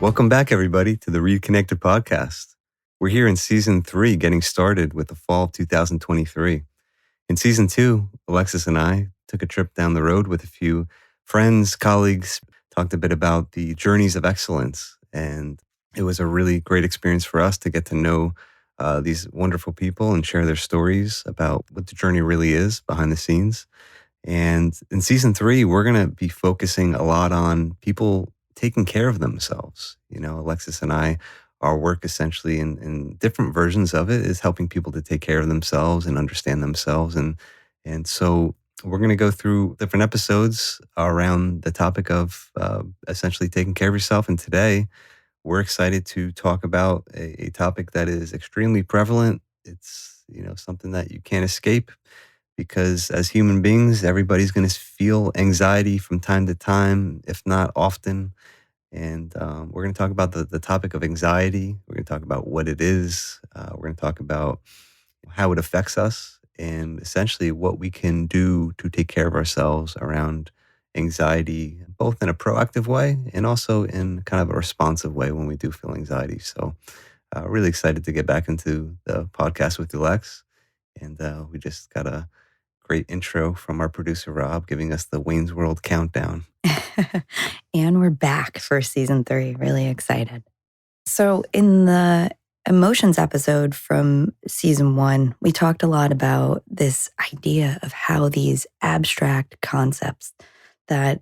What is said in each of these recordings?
Welcome back, everybody, to the ReidConnect-Ed podcast. We're here in Season 3, getting started with the fall of 2023. In Season 2, Alexis and I took a trip down the road with a few friends, colleagues, talked a bit about the journeys of excellence. And it was a really great experience for us to get to know these wonderful people and share their stories about what the journey really is behind the scenes. And in Season 3, we're going to be focusing a lot on people taking care of themselves. You know, Alexis and I, our work essentially in different versions of it is helping people to take care of themselves and understand themselves. And so we're going to go through different episodes around the topic of essentially taking care of yourself. And today we're excited to talk about a topic that is extremely prevalent. It's, you know, something that you can't escape, because as human beings, everybody's going to feel anxiety from time to time, if not often. And we're going to talk about the topic of anxiety. We're going to talk about what it is. We're going to talk about how it affects us and essentially what we can do to take care of ourselves around anxiety, both in a proactive way and also in kind of a responsive way when we do feel anxiety. So really excited to get back into the podcast with you, Lex. And we just got a great intro from our producer, Rob, giving us the Wayne's World countdown. And we're back for Season 3. Really excited. So in the emotions episode from Season 1, we talked a lot about this idea of how these abstract concepts that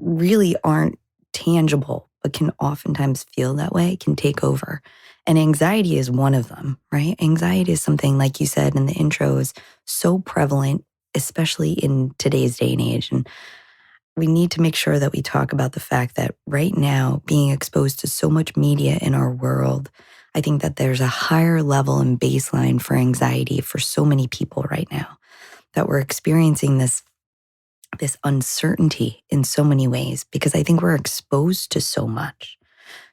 really aren't tangible, but can oftentimes feel that way, can take over. And anxiety is one of them, right? Anxiety is something, like you said in the intro, is so prevalent, especially in today's day and age. And we need to make sure that we talk about the fact that right now, being exposed to so much media in our world, I think that there's a higher level and baseline for anxiety for so many people right now, that we're experiencing this uncertainty in so many ways, because I think we're exposed to so much.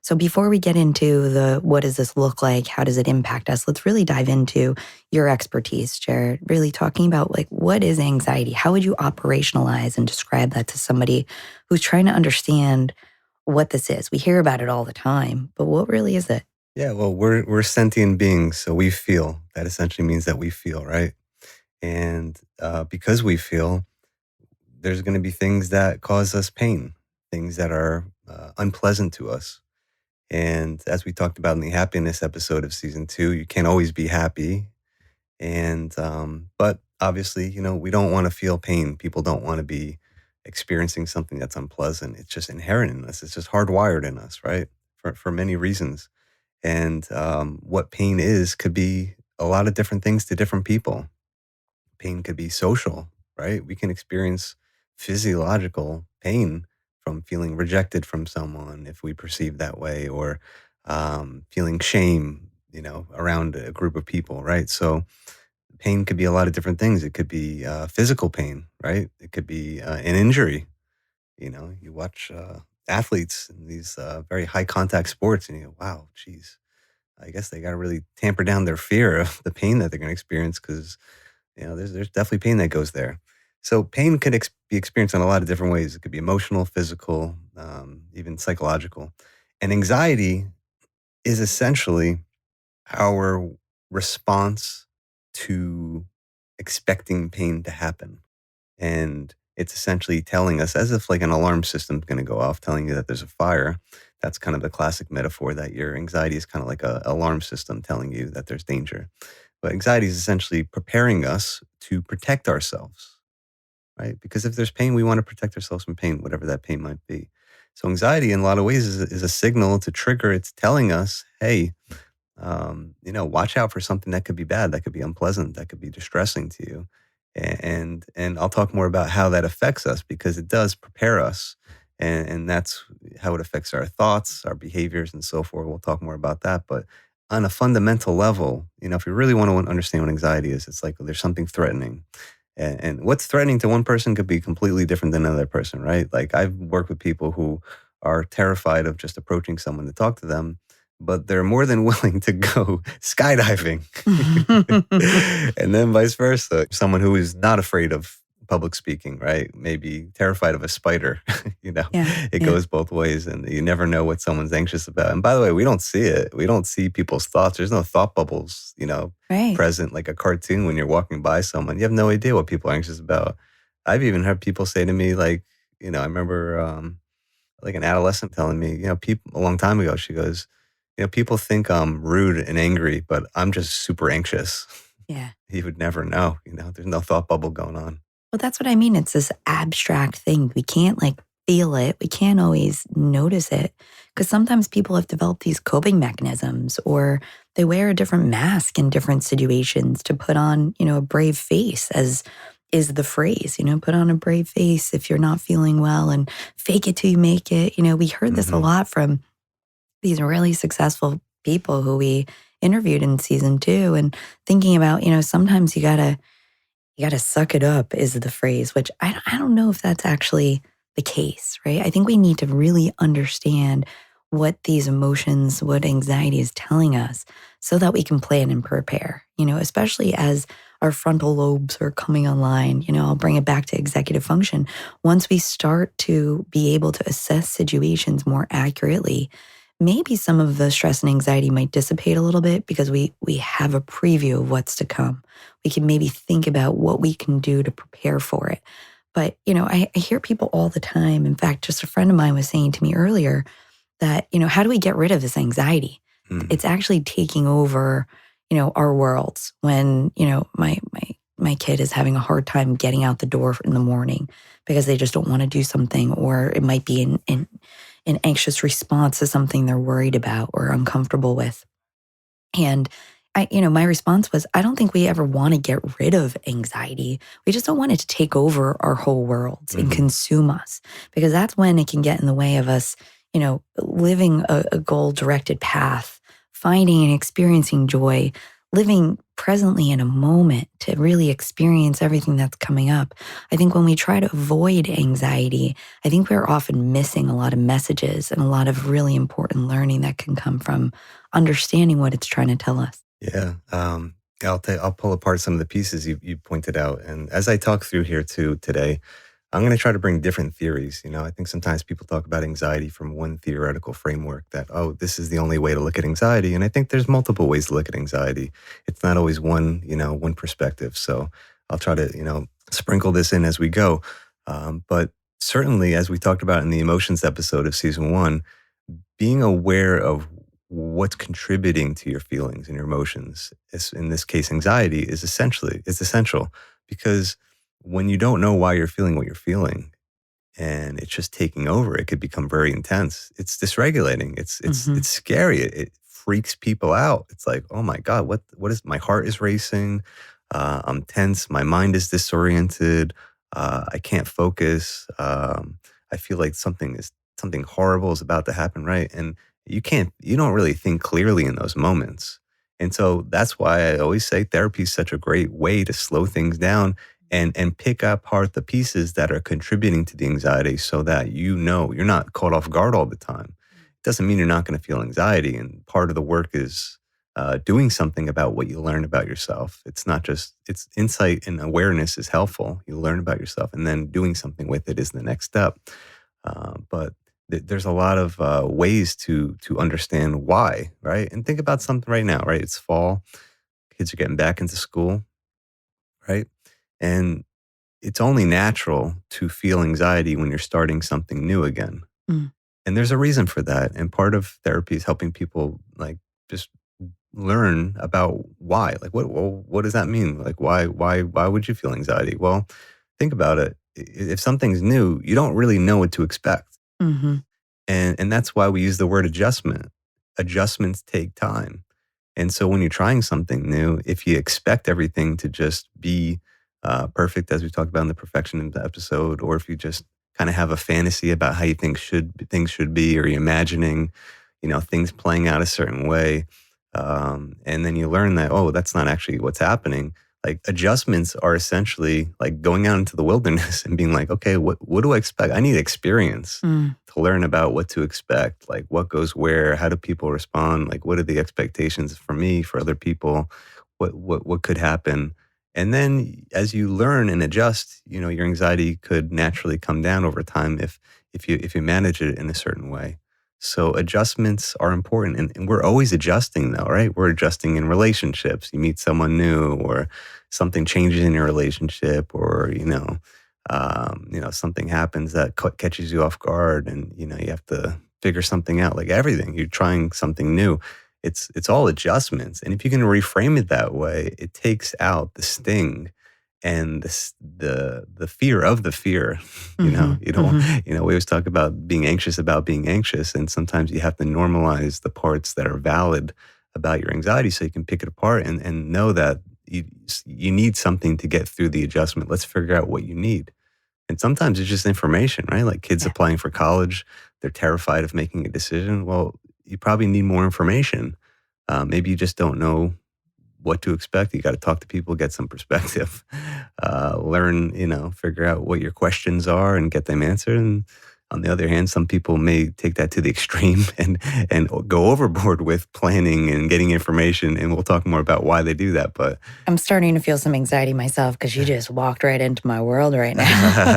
So before we get into the what does this look like, how does it impact us, let's really dive into your expertise, Jared, really talking about like, what is anxiety? How would you operationalize and describe that to somebody who's trying to understand what this is? We hear about it all the time, but what really is it? Yeah, well, we're sentient beings, so we feel. That essentially means that we feel, right? And because we feel, there's going to be things that cause us pain, things that are unpleasant to us. And as we talked about in the happiness episode of Season 2, you can't always be happy. And but obviously, you know, we don't want to feel pain. People don't want to be experiencing something that's unpleasant. It's just inherent in us. It's just hardwired in us, right? For many reasons. And what pain is could be a lot of different things to different people. Pain could be social, right? We can experience physiological pain from feeling rejected from someone if we perceive that way, or feeling shame, you know, around a group of people, right? So pain could be a lot of different things. It could be physical pain, right? It could be an injury. You know, you watch athletes in these very high contact sports and you go, wow, geez, I guess they got to really tamper down their fear of the pain that they're going to experience, because, you know, there's definitely pain that goes there. So pain could be experienced in a lot of different ways. It could be emotional, physical, even psychological. And anxiety is essentially our response to expecting pain to happen. And it's essentially telling us, as if like an alarm system is going to go off, telling you that there's a fire. That's kind of the classic metaphor, that your anxiety is kind of like an alarm system telling you that there's danger. But anxiety is essentially preparing us to protect ourselves. Right? Because if there's pain, we want to protect ourselves from pain, whatever that pain might be. So anxiety in a lot of ways is a signal to trigger. It's telling us, hey, you know, watch out for something that could be bad, that could be unpleasant, that could be distressing to you. And I'll talk more about how that affects us, because it does prepare us. And that's how it affects our thoughts, our behaviors, and so forth. We'll talk more about that. But on a fundamental level, you know, if you really want to understand what anxiety is, it's like there's something threatening. And what's threatening to one person could be completely different than another person, right? Like I've worked with people who are terrified of just approaching someone to talk to them, but they're more than willing to go skydiving. And then vice versa. Someone who is not afraid of public speaking, right? Maybe terrified of a spider, Yeah. it Yeah. goes both ways and you never know what someone's anxious about. And by the way, we don't see it. We don't see people's thoughts. There's no thought bubbles, Right. present like a cartoon when you're walking by someone. You have no idea what people are anxious about. I've even heard people say to me, like, I remember like an adolescent telling me, people a long time ago, she goes, people think I'm rude and angry, but I'm just super anxious. Yeah. You would never know, there's no thought bubble going on. Well, that's what I mean. It's this abstract thing. We can't like feel it. We can't always notice it because sometimes people have developed these coping mechanisms or they wear a different mask in different situations to put on, a brave face, as is the phrase, put on a brave face if you're not feeling well and fake it till you make it. We heard this a Hmm. lot from these really successful people who we interviewed in season 2 and thinking about, sometimes you gotta suck it up is the phrase, which I don't know if that's actually the case, right? I think we need to really understand what these emotions, what anxiety is telling us so that we can plan and prepare, especially as our frontal lobes are coming online. I'll bring it back to executive function. Once we start to be able to assess situations more accurately, maybe some of the stress and anxiety might dissipate a little bit because we have a preview of what's to come. We can maybe think about what we can do to prepare for it. But, I hear people all the time. In fact, just a friend of mine was saying to me earlier that, how do we get rid of this anxiety? Mm. It's actually taking over, our worlds when, my kid is having a hard time getting out the door in the morning because they just don't want to do something, or it might be an anxious response to something they're worried about or uncomfortable with. And my response was, I don't think we ever want to get rid of anxiety. We just don't want it to take over our whole worlds and Hmm. consume us, because that's when it can get in the way of us, living a goal directed path, finding and experiencing joy, living presently in a moment to really experience everything that's coming up. I think when we try to avoid anxiety, I think we're often missing a lot of messages and a lot of really important learning that can come from understanding what it's trying to tell us. Yeah. I'll pull apart some of the pieces you pointed out. And as I talk through here too today, I'm going to try to bring different theories. I think sometimes people talk about anxiety from one theoretical framework that, oh, this is the only way to look at anxiety. And I think there's multiple ways to look at anxiety. It's not always one perspective. So I'll try to, sprinkle this in as we go. But certainly, as we talked about in the emotions episode of season 1, being aware of what's contributing to your feelings and your emotions, in this case, anxiety, is essential because when you don't know why you're feeling what you're feeling and it's just taking over, it could become very intense. It's dysregulating. It's Mhm. scary. It freaks people out. It's like, oh my God, what is my heart is racing. I'm tense. My mind is disoriented. I can't focus. I feel like something horrible is about to happen, right? And you don't really think clearly in those moments. And so that's why I always say therapy is such a great way to slow things down and pick apart the pieces that are contributing to the anxiety so that you're not caught off guard all the time. It doesn't mean you're not going to feel anxiety. And part of the work is doing something about what you learn about yourself. It's not just, it's insight and awareness is helpful. You learn about yourself and then doing something with it is the next step. But there's a lot of ways to understand why, right? And think about something right now, right? It's fall, kids are getting back into school, right? And it's only natural to feel anxiety when you're starting something new again. Mm. And there's a reason for that. And part of therapy is helping people like just learn about why. Like what does that mean? Like why would you feel anxiety? Well, think about it. If something's new, you don't really know what to expect. Mhm. And that's why we use the word adjustment. Adjustments take time. And so when you're trying something new, if you expect everything to just be perfect, as we talked about in the perfection episode, or if you just kind of have a fantasy about how you think things should be, or you're imagining, things playing out a certain way, and then you learn that, oh, that's not actually what's happening. Like adjustments are essentially like going out into the wilderness and being like, okay, what do I expect? I need experience Mm. to learn about what to expect, like what goes where, how do people respond, like what are the expectations for me, for other people, what could happen. And then as you learn and adjust, your anxiety could naturally come down over time if you manage it in a certain way. So adjustments are important, and we're always adjusting though, right? We're adjusting in relationships. You meet someone new, or something changes in your relationship, or something happens that catches you off guard, and you have to figure something out. Like everything, you're trying something new. It's all adjustments, and if you can reframe it that way, it takes out the sting and the fear of the fear. You don't. We always talk about being anxious, and sometimes you have to normalize the parts that are valid about your anxiety, so you can pick it apart and know that you need something to get through the adjustment. Let's figure out what you need. And sometimes it's just information, right? Like kids applying for college, they're terrified of making a decision. Well, you probably need more information. Maybe you just don't know what to expect. You got to talk to people, get some perspective, learn, figure out what your questions are and get them answered. And on the other hand, some people may take that to the extreme and go overboard with planning and getting information. And we'll talk more about why they do that. But I'm starting to feel some anxiety myself, because you just walked right into my world right now.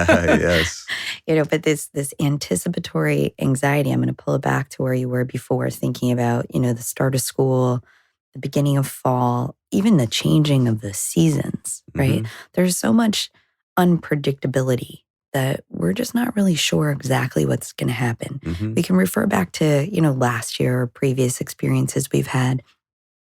Yes. But this anticipatory anxiety, I'm going to pull it back to where you were before, thinking about, the start of school, the beginning of fall, even the changing of the seasons, right? There's so much unpredictability that we're just not really sure exactly what's going to happen. We can refer back to, last year or previous experiences we've had.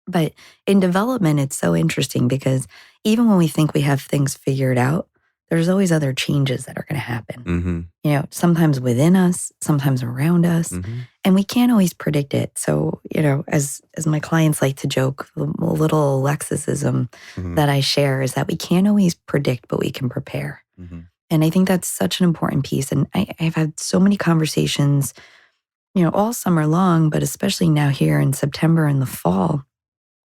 But in development, it's so interesting, because even when we think we have things figured out, there's always other changes that are going to happen. Sometimes within us, sometimes around us, and we can't always predict it. So, as my clients like to joke, the little Alexisism that I share is that we can't always predict, but we can prepare. And I think that's such an important piece. And I've had so many conversations, all summer long, but especially now here in September and the fall,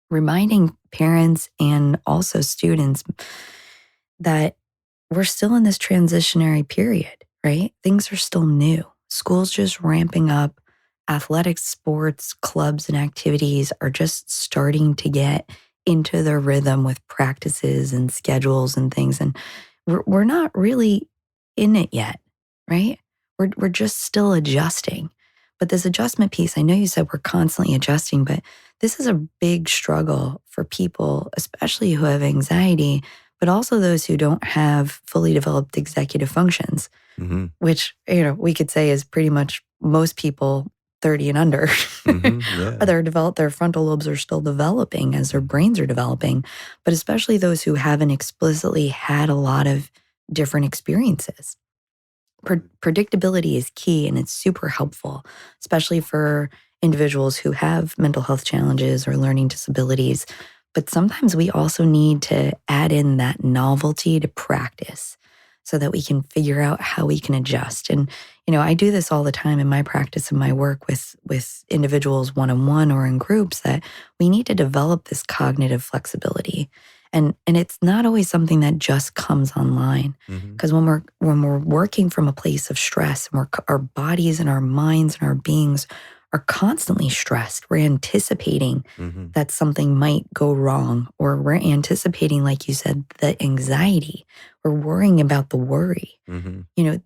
reminding parents and also students that we're still in this transitionary period, right? Things are still new. School's just ramping up. Athletics, sports, clubs, and activities are just starting to get into their rhythm with practices and schedules and things. And we're not really in it yet, right? We're just still adjusting. But this adjustment piece, I know you said we're constantly adjusting, but this is a big struggle for people, especially who have anxiety, but also those who don't have fully developed executive functions, which, we could say is pretty much most people 30 and under. Their frontal lobes are still developing as their brains are developing, but especially those who haven't explicitly had a lot of different experiences. Predictability is key, and it's super helpful, especially for individuals who have mental health challenges or learning disabilities. But sometimes we also need to add in that novelty to practice so that we can figure out how we can adjust. And, I do this all the time in my practice and my work with individuals one-on-one or in groups, that we need to develop this cognitive flexibility. And it's not always something that just comes online, because when we're working from a place of stress, and our bodies and our minds and our beings are constantly stressed. We're anticipating that something might go wrong, or we're anticipating, like you said, the anxiety. We're worrying about the worry.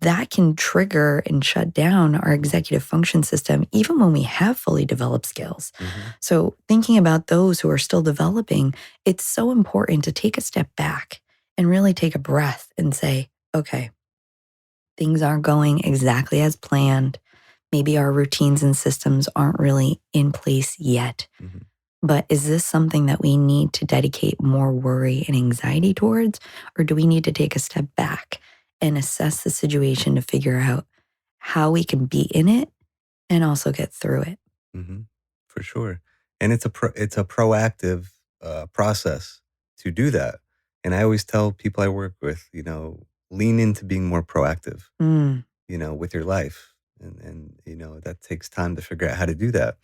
That can trigger and shut down our executive function system, even when we have fully developed skills. So thinking about those who are still developing, it's so important to take a step back and really take a breath and say, okay, things aren't going exactly as planned. Maybe our routines and systems aren't really in place yet. But is this something that we need to dedicate more worry and anxiety towards? Or do we need to take a step back and assess the situation to figure out how we can be in it and also get through it? For sure. And it's a proactive process to do that. And I always tell people I work with, lean into being more proactive, with your life. And that takes time to figure out how to do that.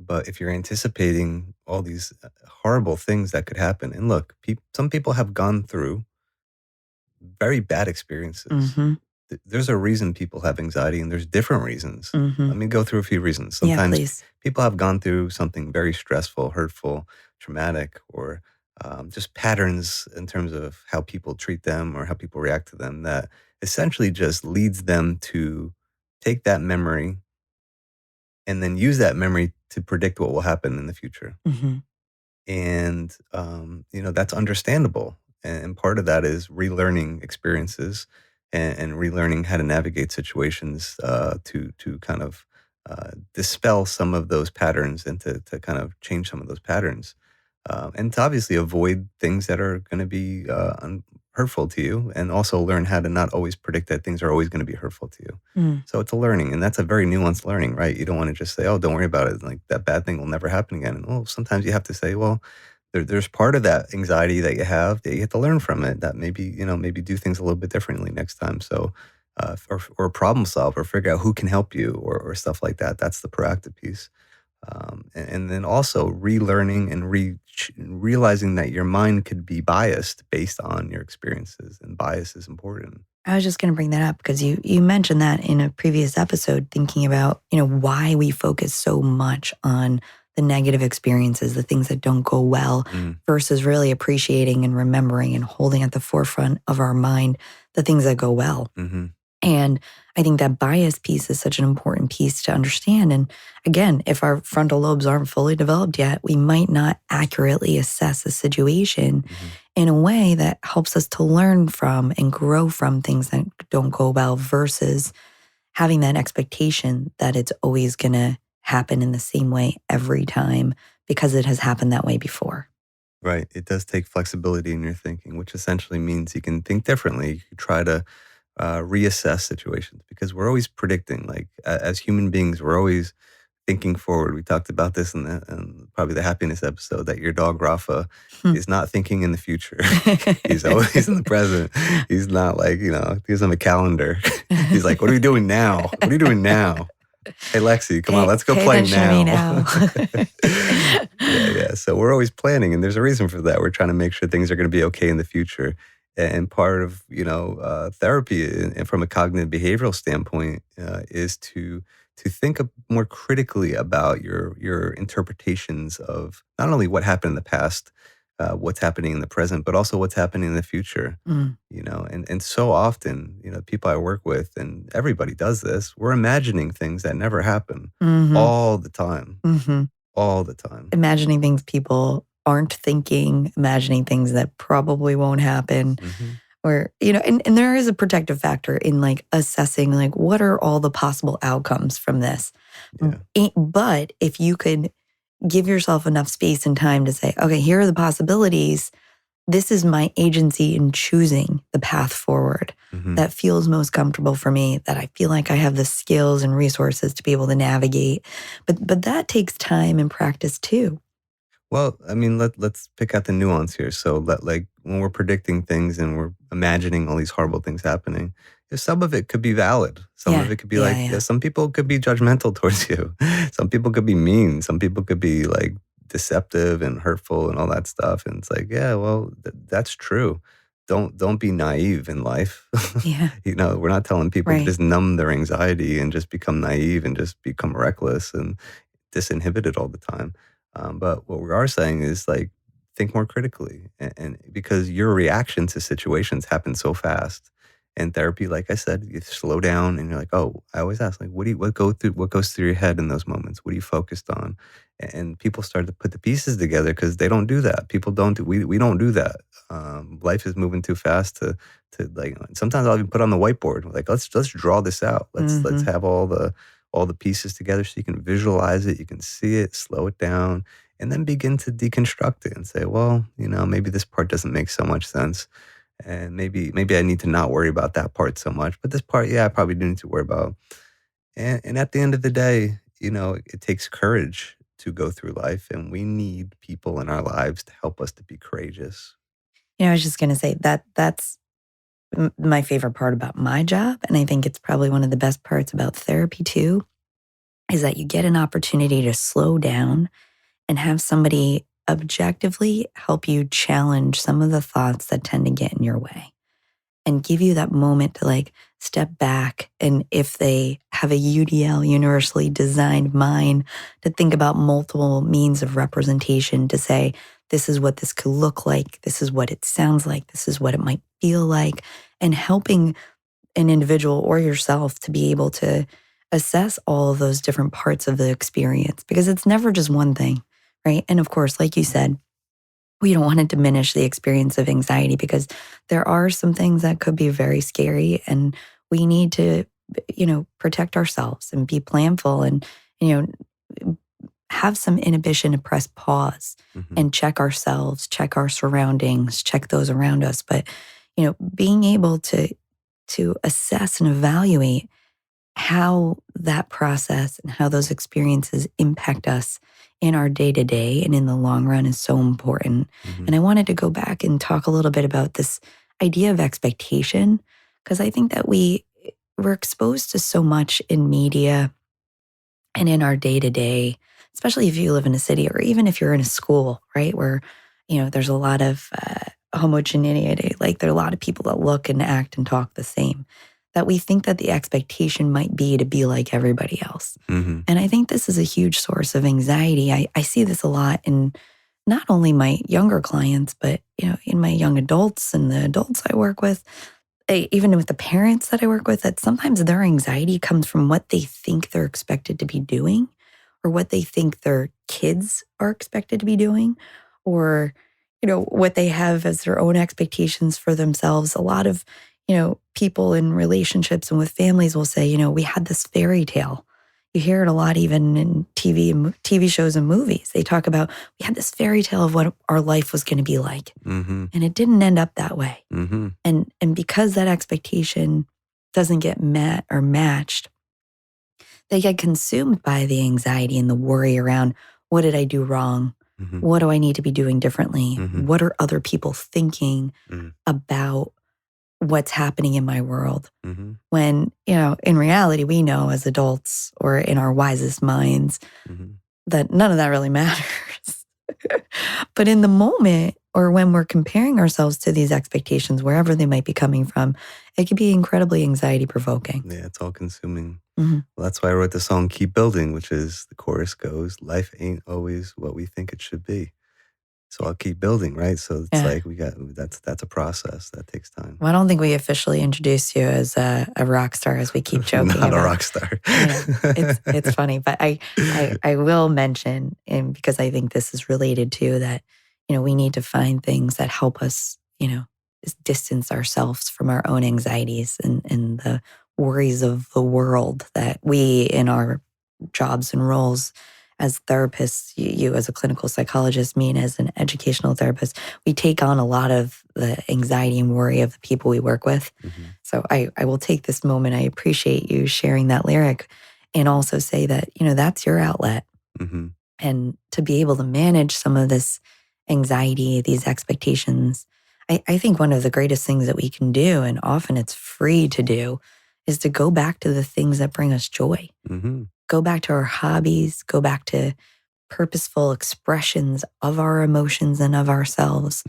But if you're anticipating all these horrible things that could happen, and look, some people have gone through very bad experiences. There's a reason people have anxiety, and there's different reasons. Let me go through a few reasons. Sometimes people have gone through something very stressful, hurtful, traumatic, or just patterns in terms of how people treat them or how people react to them that essentially just leads them to take that memory and then use that memory to predict what will happen in the future. Hmm. And, that's understandable. And part of that is relearning experiences and relearning how to navigate situations to kind of dispel some of those patterns and to kind of change some of those patterns. And to obviously avoid things that are going to be hurtful to you, and also learn how to not always predict that things are always going to be hurtful to you. Mm. So it's a learning, and that's a very nuanced learning, right? You don't want to just say, "Oh, don't worry about it. Like that bad thing will never happen again." And well, sometimes you have to say, "Well, there's part of that anxiety that you have that you have to learn from it. That maybe do things a little bit differently next time." So, or problem solve, or figure out who can help you, or stuff like that. That's the proactive piece. And then also relearning and realizing that your mind could be biased based on your experiences, and bias is important. I was just going to bring that up because you mentioned that in a previous episode, thinking about why we focus so much on the negative experiences, the things that don't go well, Mm, versus really appreciating and remembering and holding at the forefront of our mind the things that go well. hmm And I think that bias piece is such an important piece to understand. And again, if our frontal lobes aren't fully developed yet, we might not accurately assess a situation hmm in a way that helps us to learn from and grow from things that don't go well versus having that expectation that it's always going to happen in the same way every time because it has happened that way before. Right. It does take flexibility in your thinking, which essentially means you can think differently. You can try to reassess situations, because we're always predicting. Like as human beings, we're always thinking forward. We talked about this in probably the happiness episode, that your dog Rafa is not thinking in the future. He's always in the present. He's not like, he doesn't have a calendar. He's like, what are we doing now? What are you doing now? Hey, Lexi, come on, let's go Pay play attention to me now. now. Yeah. So we're always planning, and there's a reason for that. We're trying to make sure things are going to be okay in the future. And part of therapy, and from a cognitive behavioral standpoint, is to think more critically about your interpretations of not only what happened in the past, what's happening in the present, but also what's happening in the future. Mm. And so often, people I work with, and everybody does this, we're imagining things that never happen Hmm. all the time, Hmm. all the time. Imagining things people aren't thinking, imagining things that probably won't happen. hmm Or, and there is a protective factor in like assessing like what are all the possible outcomes from this. Yeah. But if you could give yourself enough space and time to say, okay, here are the possibilities. This is my agency in choosing the path forward hmm that feels most comfortable for me, that I feel like I have the skills and resources to be able to navigate. But that takes time and practice too. Well, I mean, let's pick out the nuance here. So, like when we're predicting things and we're imagining all these horrible things happening, some of it could be valid. Some of Yeah. it could be Yeah. like, Yeah. some people could be judgmental towards you. Some people could be mean. Some people could be like deceptive and hurtful and all that stuff. And it's like, yeah, well, that's true. Don't be naive in life. Yeah. We're not telling people to Right. just numb their anxiety and just become naive and just become reckless and disinhibited all the time. But what we are saying is like, think more critically, and because your reaction to situations happen so fast. In therapy, like I said, you slow down and you're like, oh, I always ask, like, what goes through your head in those moments? What are you focused on? And people start to put the pieces together because they don't do that. People don't do, we don't do that. Life is moving too fast to like, sometimes I'll even put on the whiteboard, like, let's draw this out. Let's Hmm. have all the pieces together so you can visualize it, you can see it, slow it down, and then begin to deconstruct it and say, well, maybe this part doesn't make so much sense. And maybe I need to not worry about that part so much. But this part, yeah, I probably do need to worry about. And at the end of the day, it takes courage to go through life, and we need people in our lives to help us to be courageous. I was just going to say that's my favorite part about my job. And I think it's probably one of the best parts about therapy too, is that you get an opportunity to slow down and have somebody objectively help you challenge some of the thoughts that tend to get in your way and give you that moment to like step back. And if they have a UDL, universally designed mind, to think about multiple means of representation, to say, this is what this could look like. This is what it sounds like. This is what it might feel like. And helping an individual or yourself to be able to assess all of those different parts of the experience, because it's never just one thing, right? And of course, like you said, we don't want to diminish the experience of anxiety, because there are some things that could be very scary, and we need to, protect ourselves and be planful and, have some inhibition and press pause and check ourselves, check our surroundings, check those around us. But, being able to assess and evaluate how that process and how those experiences impact us in our day-to-day and in the long run is so important. And I wanted to go back and talk a little bit about this idea of expectation, because I think that we're exposed to so much in media and in our day-to-day, especially if you live in a city or even if you're in a school, right, where, there's a lot of homogeneity, like there are a lot of people that look and act and talk the same, that we think that the expectation might be to be like everybody else. And I think this is a huge source of anxiety. I see this a lot in not only my younger clients, but, in my young adults and the adults I work with, even with the parents that I work with, that sometimes their anxiety comes from what they think they're expected to be doing, or what they think their kids are expected to be doing, or, what they have as their own expectations for themselves. A lot of, people in relationships and with families will say, we had this fairy tale. You hear it a lot even in TV shows and movies. They talk about, we had this fairy tale of what our life was going to be like. And it didn't end up that way. And because that expectation doesn't get met or matched, they get consumed by the anxiety and the worry around, what did I do wrong? What do I need to be doing differently? What are other people thinking about what's happening in my world? When, in reality, we know as adults or in our wisest minds that none of that really matters. But in the moment, or when we're comparing ourselves to these expectations, wherever they might be coming from, it can be incredibly anxiety provoking. Yeah, it's all consuming. Well, that's why I wrote the song Keep Building, which is, the chorus goes, life ain't always what we think it should be. So I'll keep building, right? So it's like that's a process that takes time. Well, I don't think we officially introduced you as a rock star, as we keep joking. Not a rock star. It's funny, but I will mention, and because I think this is related to that, we need to find things that help us, distance ourselves from our own anxieties and the worries of the world that we, in our jobs and roles as therapists, you as a clinical psychologist, me as an educational therapist, we take on a lot of the anxiety and worry of the people we work with. So I will take this moment. I appreciate you sharing that lyric, and also say that, that's your outlet. And to be able to manage some of this anxiety, these expectations, I think one of the greatest things that we can do, and often it's free to do, is to go back to the things that bring us joy. Go back to our hobbies, go back to purposeful expressions of our emotions and of ourselves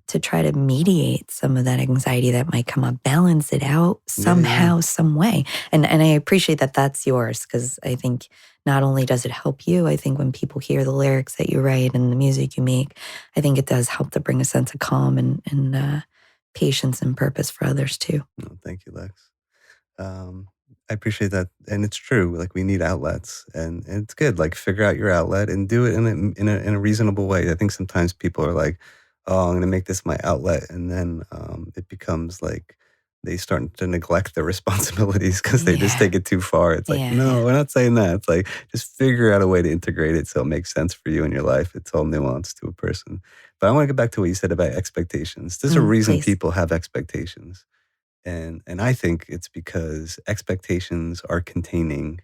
to try to mediate some of that anxiety that might come up, balance it out somehow, some way. And I appreciate that that's yours, because I think not only does it help you, I think when people hear the lyrics that you write and the music you make, I think it does help to bring a sense of calm and patience and purpose for others too. Oh, thank you, Lex. I appreciate that. And it's true. Like, we need outlets, and it's good. Like, figure out your outlet and do it in a reasonable way. I think sometimes people are like, oh, I'm going to make this my outlet. And then it becomes like they start to neglect their responsibilities because they just take it too far. It's like, no, we're not saying that. It's like, just figure out a way to integrate it so it makes sense for you in your life. It's all nuanced to a person. But I want to get back to what you said about expectations. There's a reason people have expectations. And I think it's because expectations are containing.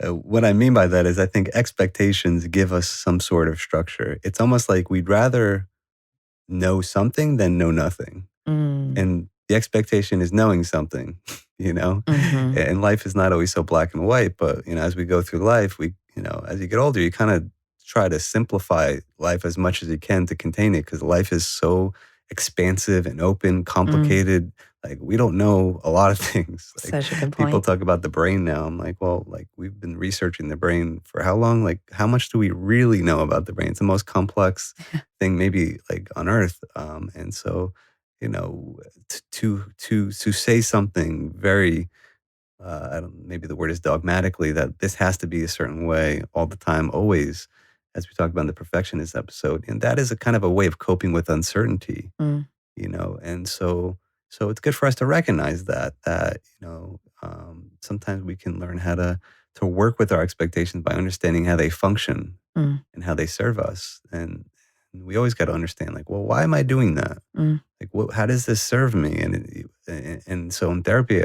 What I mean by that is, I think expectations give us some sort of structure. It's almost like we'd rather know something than know nothing. And the expectation is knowing something, and life is not always so black and white. But, as we go through life, as you get older, you kind of try to simplify life as much as you can to contain it, because life is so expansive and open, complicated. Like, we don't know a lot of things. Like, Such a good people point. talk about the brain now. I'm like, well, like, we've been researching the brain for how long? Like, how much do we really know about the brain? It's the most complex thing, maybe like on Earth. And so, you know, to say something very, I don't, maybe the word is dogmatically, that this has to be a certain way all the time, always, as we talked about in the perfectionist episode, and that is a kind of a way of coping with uncertainty, Mm, and so it's good for us to recognize that sometimes we can learn how to work with our expectations by understanding how they function mm, and how they serve us, and we always got to understand, like, well, why am I doing that? mm, Like, how does this serve me? And so in therapy,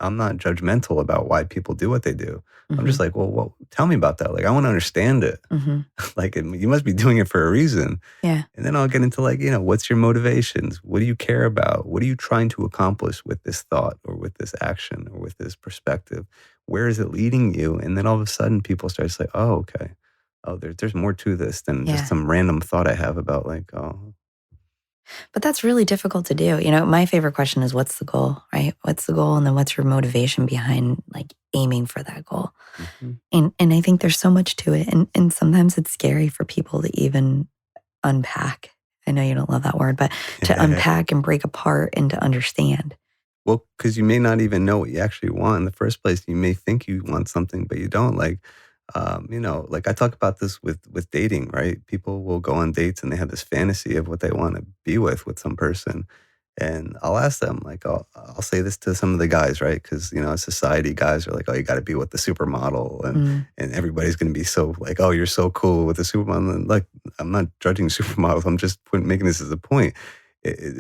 I'm not judgmental about why people do what they do. I'm mhm, just like, well, tell me about that. Like, I want to understand it. mhm. Like, you must be doing it for a reason. Yeah. And then I'll get into, like, what's your motivations? What do you care about? What are you trying to accomplish with this thought or with this action or with this perspective? Where is it leading you? And then all of a sudden people start to say, oh, okay. Oh, there's more to this than just Yeah. some random thought I have about, like, oh, But that's really difficult to do. You know, my favorite question is what's the goal, right? What's the goal? And then what's your motivation behind like aiming for that goal? mhm. And I think there's so much to it. And sometimes it's scary for people to even unpack. I know you don't love that word, but to unpack and break apart and to understand. Well, because you may not even know what you actually want in the first place. You may think you want something, but you don't. Like, like I talk about this with dating, right? People will go on dates and they have this fantasy of what they want to be with some person, and I'll ask them, like, I'll say this to some of the guys, right? Because society, guys are like, oh, you got to be with the supermodel, and Mm, and everybody's going to be so like, oh, you're so cool with the supermodel. And like, I'm not judging supermodels. I'm just making this as a point.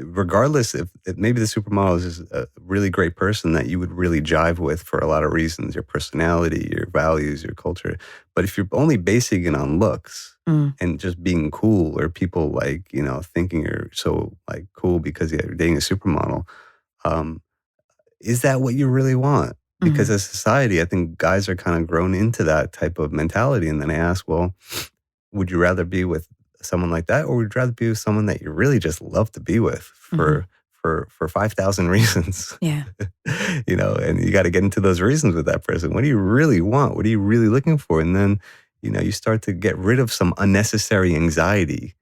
Regardless if maybe the supermodel is a really great person that you would really jive with for a lot of reasons, your personality, your values, your culture. But if you're only basing it on looks mm, and just being cool, or people like, thinking you're so like cool because you're dating a supermodel, um, is that what you really want? Because mm, as society, I think guys are kind of grown into that type of mentality. And then I ask, well, would you rather be with someone like that, or would you rather be with someone that you really just love to be with mhm. for 5,000 reasons? Yeah. And you got to get into those reasons with that person. What do you really want? What are you really looking for? And then, you start to get rid of some unnecessary anxiety.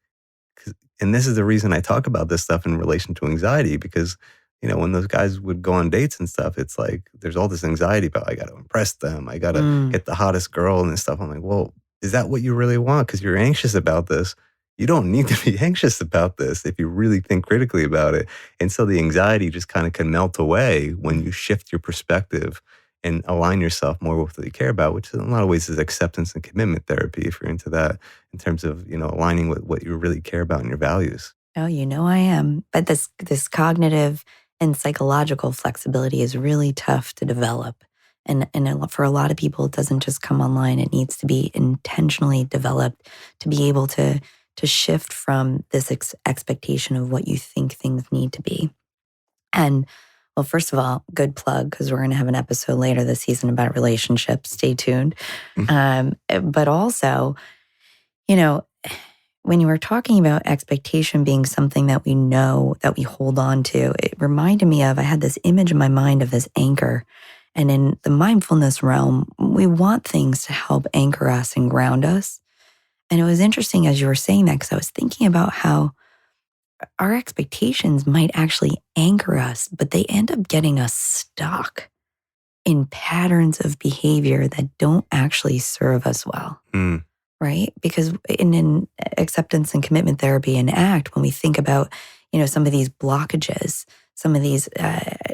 'Cause and this is the reason I talk about this stuff in relation to anxiety, because, when those guys would go on dates and stuff, it's like there's all this anxiety about, I got to impress them. I got to Mm, get the hottest girl and stuff. I'm like, well, is that what you really want? Because you're anxious about this. You don't need to be anxious about this if you really think critically about it. And so the anxiety just kind of can melt away when mm. you shift your perspective and align yourself more with what you care about, which in a lot of ways is acceptance and commitment therapy, if you're into that, in terms of, aligning with what you really care about and your values. Oh, you know I am. But this cognitive and psychological flexibility is really tough to develop. For a lot of people, it doesn't just come online. It needs to be intentionally developed to be able to shift from this expectation of what you think things need to be. And well, first of all, good plug because we're going to have an episode later this season about relationships. Stay tuned. But also, you know, when you were talking about expectation being something that we know that we hold on to, it reminded me of I had this image in my mind of this anchor. And in the mindfulness realm, we want things to help anchor us and ground us. And it was interesting as you were saying that because I was thinking about how our expectations might actually anchor us, but they end up getting us stuck in patterns of behavior that don't actually serve us well. Mm, Right? Because in acceptance and commitment therapy and ACT, when we think about, some of these blockages, some of these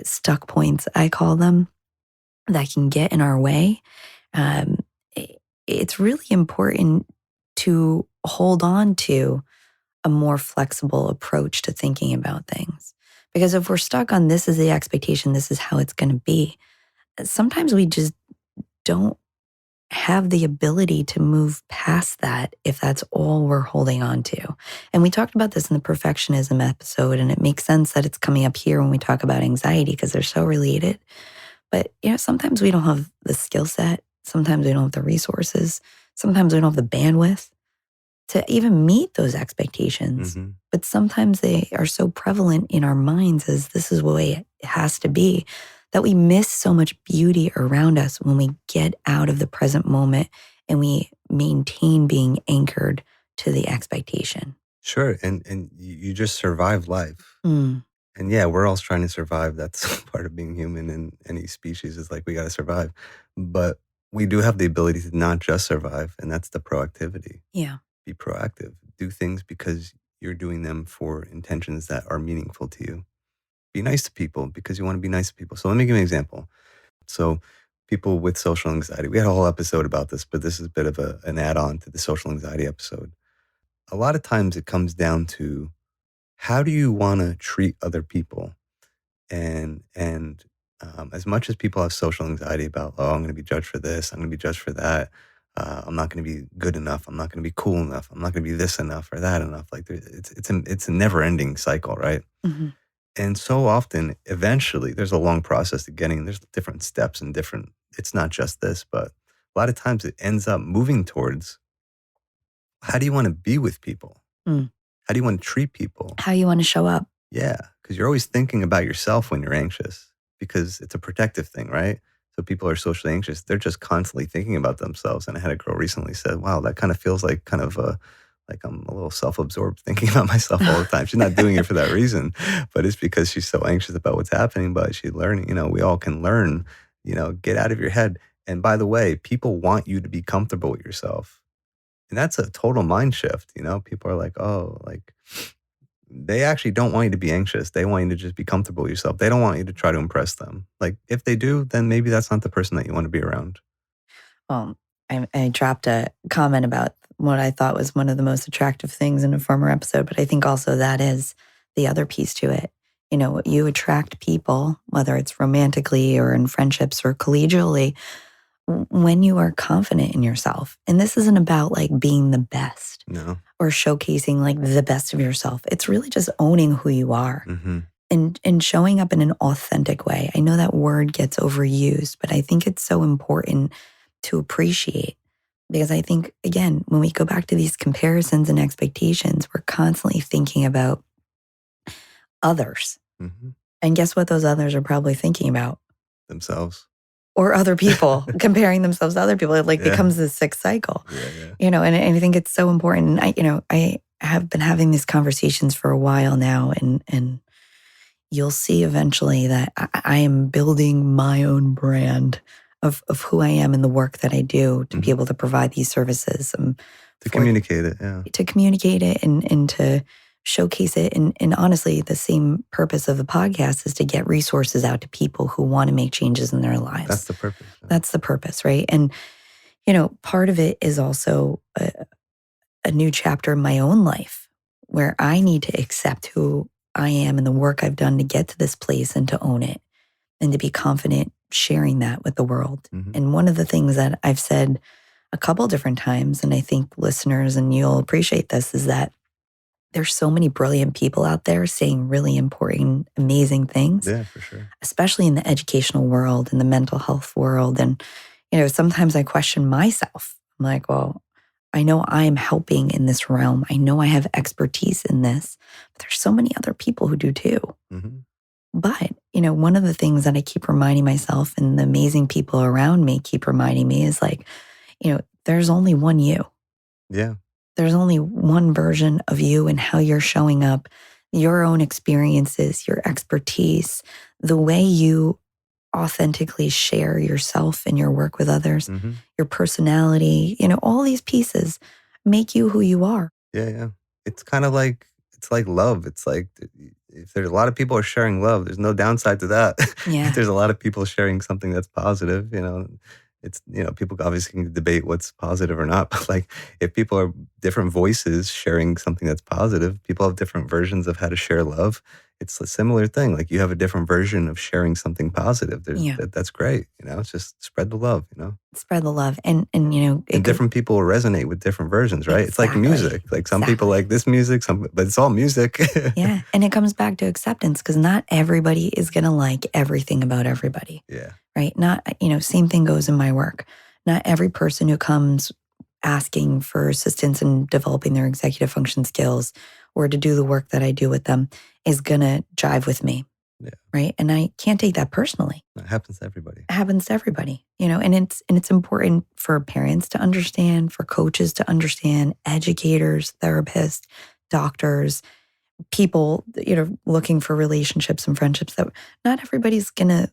stuck points, I call them, that can get in our way, um, it's really important to hold on to a more flexible approach to thinking about things. Because if we're stuck on this is the expectation, this is how it's going to be, sometimes we just don't have the ability to move past that if that's all we're holding on to. And we talked about this in the perfectionism episode, and it makes sense that it's coming up here when we talk about anxiety because they're so related. But, sometimes we don't have the skill set. Sometimes we don't have the resources. Sometimes we don't have the bandwidth. to even meet those expectations. Mm-hmm. But sometimes they are so prevalent in our minds as this is the way it has to be, that we miss so much beauty around us when we get out of the present moment and we maintain being anchored to the expectation. Sure. And you just survive life. Mm, And yeah, we're all trying to survive. That's part of being human in any species is like we got to survive. But we do have the ability to not just survive, and that's the proactivity. yeah. Be proactive. Do things because you're doing them for intentions that are meaningful to you. Be nice to people because you want to be nice to people. So let me give you an example. So people with social anxiety, we had a whole episode about this, but this is a bit of an add-on to the social anxiety episode. A lot of times it comes down to how do you want to treat other people? And as much as people have social anxiety about, oh, I'm going to be judged for this, I'm going to be judged for that, I'm not going to be good enough, I'm not going to be cool enough, I'm not going to be this enough or that enough. Like it's a never ending cycle, right? Mm-hmm. And so often, eventually, there's a long process to getting. There's different steps and different. It's not just this, but a lot of times it ends up moving towards how do you want to be with people? Mm. How do you want to treat people? How you want to show up. Yeah, because you're always thinking about yourself when you're anxious because it's a protective thing, right? So people are socially anxious. They're just constantly thinking about themselves. And I had a girl recently said, wow, that kind of feels like kind of like I'm a little self-absorbed thinking about myself all the time. She's not doing it for that reason, but it's because she's so anxious about what's happening. But she's learning, we all can learn, get out of your head. And by the way, people want you to be comfortable with yourself. And that's a total mind shift. People are like, oh, like they actually don't want you to be anxious. They want you to just be comfortable with yourself. They don't want you to try to impress them. Like if they do, then maybe that's not the person that you want to be around. I dropped a comment about what I thought was one of the most attractive things in a former episode, but I think also that is the other piece to it. You attract people, whether it's romantically or in friendships or collegially, when you are confident in yourself. And this isn't about like being the best or showcasing like the best of yourself. It's really just owning who you are and showing up in an authentic way. I know that word gets overused, but I think it's so important to appreciate. Because I think, again, when we go back to these comparisons and expectations, we're constantly thinking about others. And guess what those others are probably thinking about? Themselves. Or other people, comparing themselves to other people. It becomes this sick cycle. And I think it's so important. I have been having these conversations for a while now, and you'll see eventually that I am building my own brand of who I am and the work that I do to be able to provide these services. To communicate it, yeah. To communicate it and to showcase it. And honestly, the same purpose of the podcast is to get resources out to people who want to make changes in their lives. That's the purpose. Yeah. That's the purpose, right? And, part of it is also a new chapter in my own life where I need to accept who I am and the work I've done to get to this place and to own it and to be confident sharing that with the world. And one of the things that I've said a couple different times, and I think listeners and you'll appreciate this, is that there's so many brilliant people out there saying really important, amazing things. Yeah, for sure. Especially in the educational world and the mental health world. And, sometimes I question myself. I'm like, well, I know I am helping in this realm. I know I have expertise in this, but there's so many other people who do too. But, one of the things that I keep reminding myself and the amazing people around me keep reminding me is like, there's only one you. Yeah. There's only one version of you and how you're showing up, your own experiences, your expertise, the way you authentically share yourself and your work with others, your personality, all these pieces make you who you are. Yeah. It's kind of like, it's like love. It's like if there's a lot of people are sharing love, there's no downside to that. Yeah. If there's a lot of people sharing something that's positive, it's, people obviously can debate what's positive or not, but like if people are different voices sharing something that's positive, people have different versions of how to share love. It's a similar thing. Like you have a different version of sharing something positive. That's great. It's just spread the love, Spread the love. And different people resonate with different versions, right? It's like music. Like some people like this music, but it's all music. Yeah. And it comes back to acceptance because not everybody is going to like everything about everybody. Yeah. Right. Not, same thing goes in my work. Not every person who comes asking for assistance in developing their executive function skills or to do the work that I do with them is going to jive with me. Yeah. Right. And I can't take that personally. It happens to everybody. It happens to everybody, and it's important for parents to understand, for coaches to understand, educators, therapists, doctors, people, looking for relationships and friendships, that not everybody's going to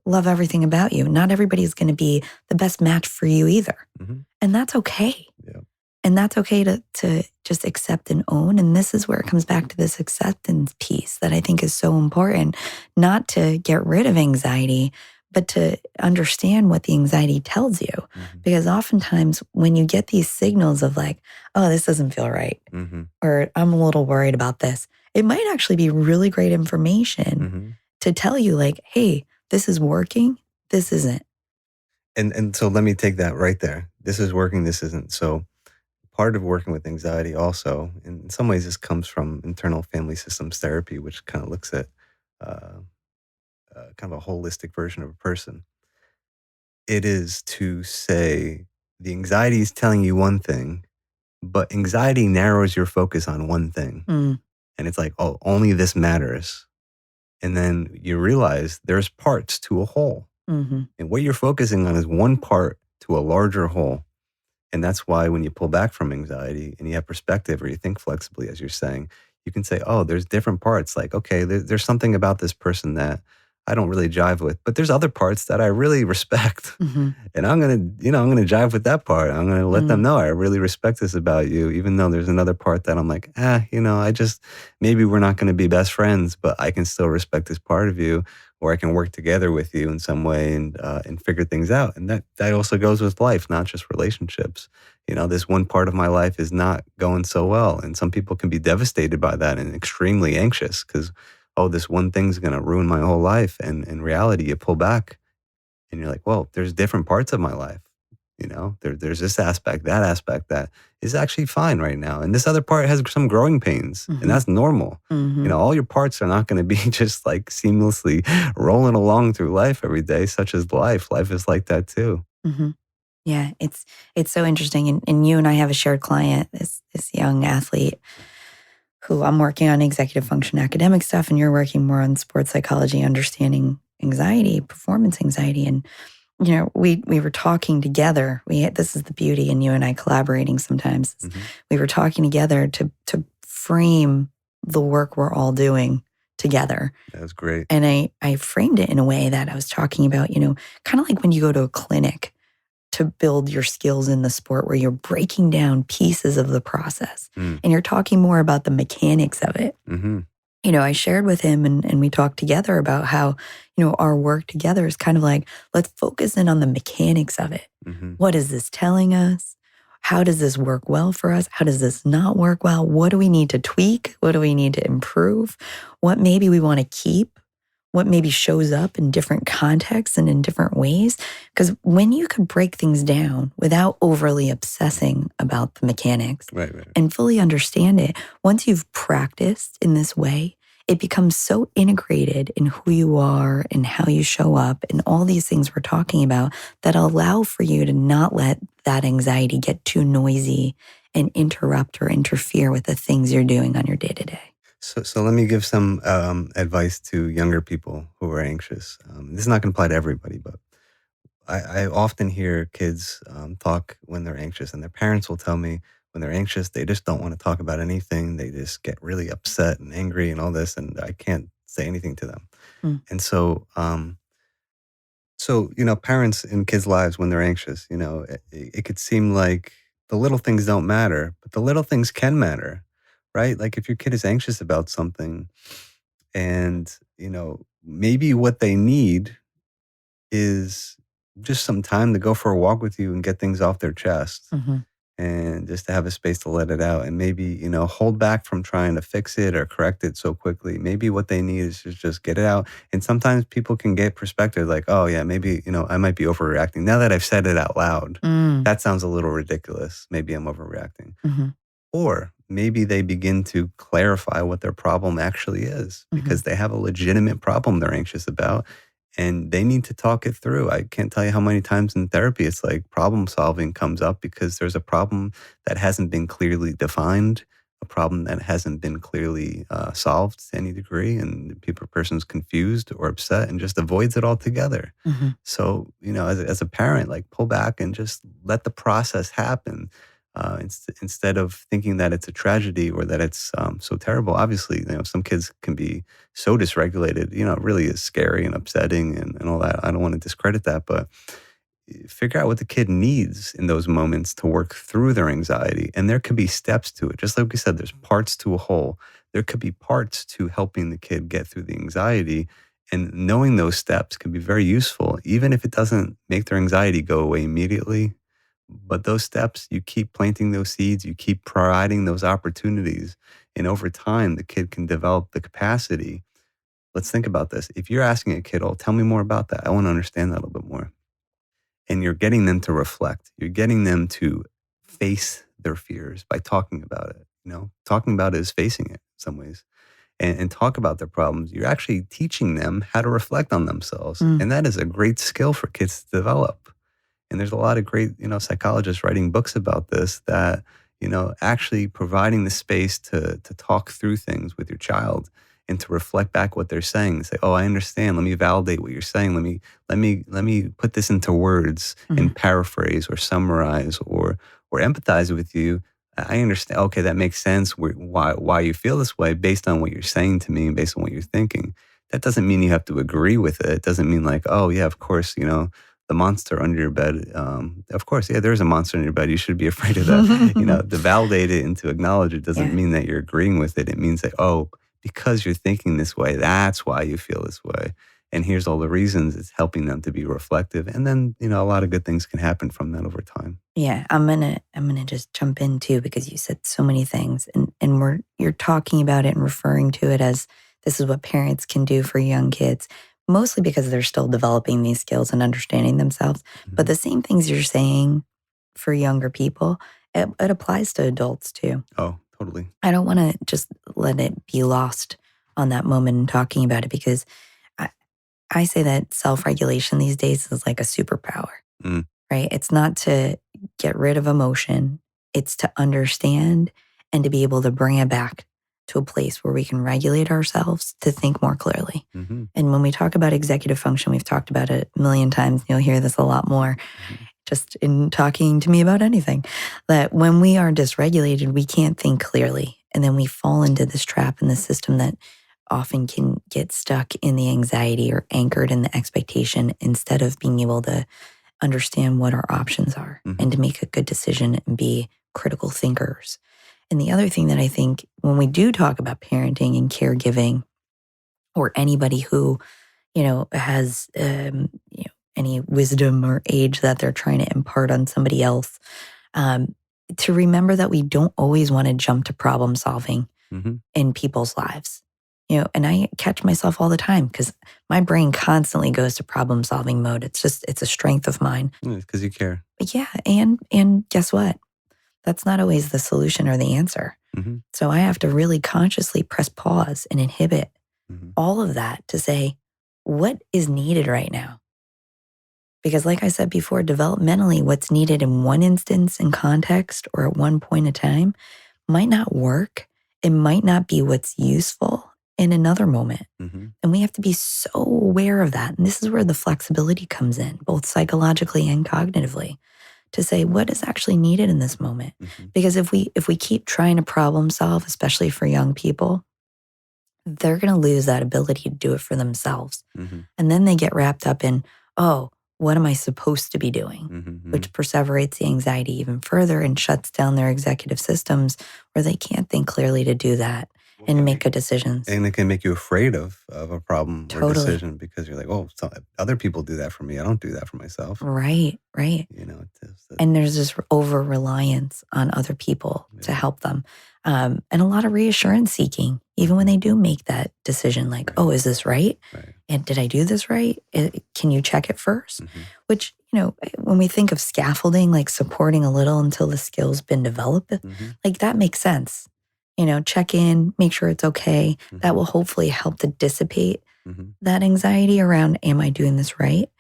love everything about you. Not everybody's going to be the best match for you either. Mm-hmm. And that's okay. Yeah. And that's okay to just accept and own. And this is where it comes back to this acceptance piece that I think is so important, not to get rid of anxiety, but to understand what the anxiety tells you. Mm-hmm. Because oftentimes when you get these signals of like, oh, this doesn't feel right, mm-hmm. or I'm a little worried about this, it might actually be really great information Mm-hmm. to tell you like, hey, this is working, this isn't. And so let me take that right there. This is working, this isn't. So part of working with anxiety also, in some ways, this comes from internal family systems therapy, which kind of looks at kind of a holistic version of a person. It is to say the anxiety is telling you one thing, but anxiety narrows your focus on one thing. Mm. And it's like, oh, only this matters. And then you realize there's parts to a whole. Mm-hmm. And what you're focusing on is one part to a larger whole. And that's why when you pull back from anxiety and you have perspective, or you think flexibly, as you're saying, you can say, oh, there's different parts. Like, okay, there's something about this person that I don't really jive with, but there's other parts that I really respect. Mm-hmm. And I'm going to jive with that part. I'm going to let them know I really respect this about you, even though there's another part that I'm like, maybe we're not going to be best friends, but I can still respect this part of you, or I can work together with you in some way and figure things out. And that also goes with life, not just relationships. This one part of my life is not going so well. And some people can be devastated by that and extremely anxious because, oh, this one thing's going to ruin my whole life. And in reality, you pull back and you're like, well, there's different parts of my life. There's this aspect that is actually fine right now. And this other part has some growing pains, and that's normal. Mm-hmm. All your parts are not going to be just like seamlessly rolling along through life every day, such as life. Life is like that too. Mm-hmm. Yeah, it's so interesting. And you and I have a shared client, this young athlete who I'm working on executive function academic stuff, and you're working more on sports psychology, understanding anxiety, performance anxiety. And we were talking together. This is the beauty in you and I collaborating sometimes. Mm-hmm. We were talking together to frame the work we're all doing together. That was great. And I framed it in a way that I was talking about, kind of like when you go to a clinic to build your skills in the sport, where you're breaking down pieces of the process and you're talking more about the mechanics of it. Mm-hmm. I shared with him and we talked together about how, our work together is kind of like, let's focus in on the mechanics of it. Mm-hmm. What is this telling us? How does this work well for us? How does this not work well? What do we need to tweak? What do we need to improve? What maybe we want to keep? What maybe shows up in different contexts and in different ways? Because when you can break things down without overly obsessing about the mechanics, right. and fully understand it, once you've practiced in this way, it becomes so integrated in who you are and how you show up and all these things we're talking about that allow for you to not let that anxiety get too noisy and interrupt or interfere with the things you're doing on your day-to-day. So let me give some advice to younger people who are anxious. This is not going to apply to everybody, but I often hear kids talk when they're anxious, and their parents will tell me when they're anxious, they just don't want to talk about anything. They just get really upset and angry and all this, and I can't say anything to them. And so, parents in kids' lives when they're anxious, it could seem like the little things don't matter, but the little things can matter, right? Like if your kid is anxious about something and, maybe what they need is just some time to go for a walk with you and get things off their chest. Mm-hmm. And just to have a space to let it out and maybe, hold back from trying to fix it or correct it so quickly. Maybe what they need is just get it out. And sometimes people can get perspective like, oh yeah, maybe, I might be overreacting. Now that I've said it out loud, that sounds a little ridiculous. Maybe I'm overreacting. Mm-hmm. Or maybe they begin to clarify what their problem actually is because they have a legitimate problem they're anxious about. and they need to talk it through. I can't tell you how many times in therapy it's like problem solving comes up because there's a problem that hasn't been clearly defined, a problem that hasn't been clearly solved to any degree, and the person's confused or upset and just avoids it altogether. Hmm. So, as a parent, like pull back and just let the process happen. Instead of thinking that it's a tragedy or that it's so terrible. Obviously, some kids can be so dysregulated, it really is scary and upsetting and all that. I don't want to discredit that, but figure out what the kid needs in those moments to work through their anxiety. And there could be steps to it. Just like we said, there's parts to a whole. There could be parts to helping the kid get through the anxiety. And knowing those steps can be very useful, even if it doesn't make their anxiety go away immediately. But those steps, you keep planting those seeds, you keep providing those opportunities. And over time, the kid can develop the capacity. Let's think about this. If you're asking a kid, oh, tell me more about that. I want to understand that a little bit more. And you're getting them to reflect. You're getting them to face their fears by talking about it. Talking about it is facing it in some ways. And talk about their problems. You're actually teaching them how to reflect on themselves. Mm. And that is a great skill for kids to develop. And there's a lot of great, psychologists writing books about this that, actually providing the space to talk through things with your child and to reflect back what they're saying and say, oh, I understand. Let me validate what you're saying. Let me put this into words and paraphrase or summarize or empathize with you. I understand. Okay, that makes sense. Why you feel this way based on what you're saying to me and based on what you're thinking. That doesn't mean you have to agree with it. It doesn't mean like, oh yeah, of course, the monster under your bed. Of course, yeah, there's a monster under your bed. You should be afraid of that. To validate it and to acknowledge it doesn't mean that you're agreeing with it. It means that, oh, because you're thinking this way, that's why you feel this way. And here's all the reasons. It's helping them to be reflective. And then, a lot of good things can happen from that over time. Yeah, I'm gonna just jump in too because you said so many things, and you're talking about it and referring to it as this is what parents can do for young kids, mostly because they're still developing these skills and understanding themselves. Mm-hmm. But the same things you're saying for younger people, it applies to adults too. Oh, totally. I don't want to just let it be lost on that moment in talking about it because I say that self-regulation these days is like a superpower, right? It's not to get rid of emotion. It's to understand and to be able to bring it back to a place where we can regulate ourselves to think more clearly. Mm-hmm. And when we talk about executive function, we've talked about it a million times. You'll hear this a lot more just in talking to me about anything, that when we are dysregulated, we can't think clearly. And then we fall into this trap in the system that often can get stuck in the anxiety or anchored in the expectation instead of being able to understand what our options are and to make a good decision and be critical thinkers. And the other thing that I think when we do talk about parenting and caregiving or anybody who, has, any wisdom or age that they're trying to impart on somebody else, to remember that we don't always want to jump to problem solving in people's lives. And I catch myself all the time because my brain constantly goes to problem solving mode. It's a strength of mine. Because you care. Yeah. And guess what? That's not always the solution or the answer. So I have to really consciously press pause and inhibit all of that to say, what is needed right now? Because like I said before, developmentally, what's needed in one instance in context or at one point in time might not work. It might not be what's useful in another moment. And we have to be so aware of that. And this is where the flexibility comes in, both psychologically and cognitively, to say what is actually needed in this moment. Because if we keep trying to problem solve, especially for young people, they're going to lose that ability to do it for themselves. And then they get wrapped up in, oh, what am I supposed to be doing? Which perseverates the anxiety even further and shuts down their executive systems where they can't think clearly to do that and make good decisions. And it can make you afraid of a problem or decision because you're like, oh, so other people do that for me. I don't do that for myself. Right. And there's this over-reliance on other people to help them. And a lot of reassurance seeking, even when they do make that decision, like, oh, is this right? And did I do this right? Can you check it first? Which, when we think of scaffolding, like supporting a little until the skill's been developed, like that makes sense. Check in, make sure it's okay. That will hopefully help to dissipate that anxiety around, am I doing this right?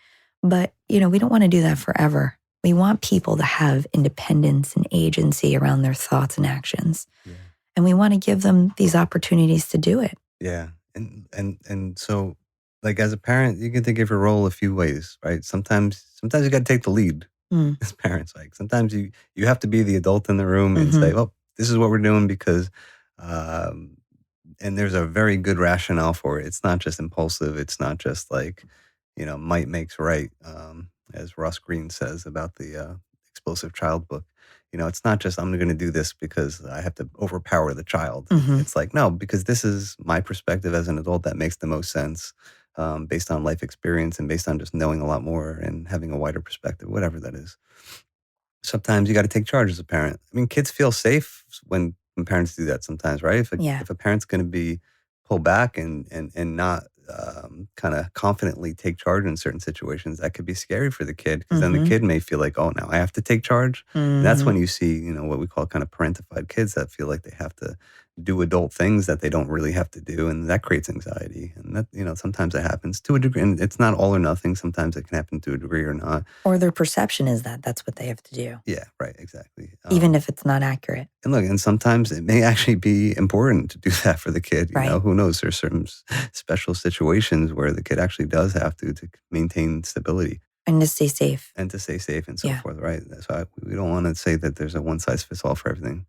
But, we don't want to do that forever. We want people to have independence and agency around their thoughts and actions. Yeah. And we want to give them these opportunities to do it. Yeah. And so, like, as a parent, you can think of your role a few ways, right? Sometimes you got to take the lead as parents. Like, sometimes you have to be the adult in the room and say, well, this is what we're doing because, and there's a very good rationale for it. It's not just impulsive. It's not just like, might makes right, as Ross Greene says about the explosive child book. It's not just I'm going to do this because I have to overpower the child. It's like, no, because this is my perspective as an adult that makes the most sense, based on life experience and based on just knowing a lot more and having a wider perspective, whatever that is. Sometimes you got to take charge as a parent. I mean, kids feel safe when parents do that sometimes, right? If a parent's going to be pull back and not kind of confidently take charge in certain situations, that could be scary for the kid because then the kid may feel like, oh, now I have to take charge. And that's when you see, what we call kind of parentified kids that feel like they have to do adult things that they don't really have to do. And that creates anxiety. And that, sometimes that happens to a degree. And it's not all or nothing. Sometimes it can happen to a degree or not. Or their perception is that that's what they have to do. Yeah, right. Exactly. Even if it's not accurate. And look, and sometimes it may actually be important to do that for the kid. You know, who knows? There's certain special situations where the kid actually does have to maintain stability. And to stay safe. And so forth, right? So we don't want to say that there's a one size fits all for everything.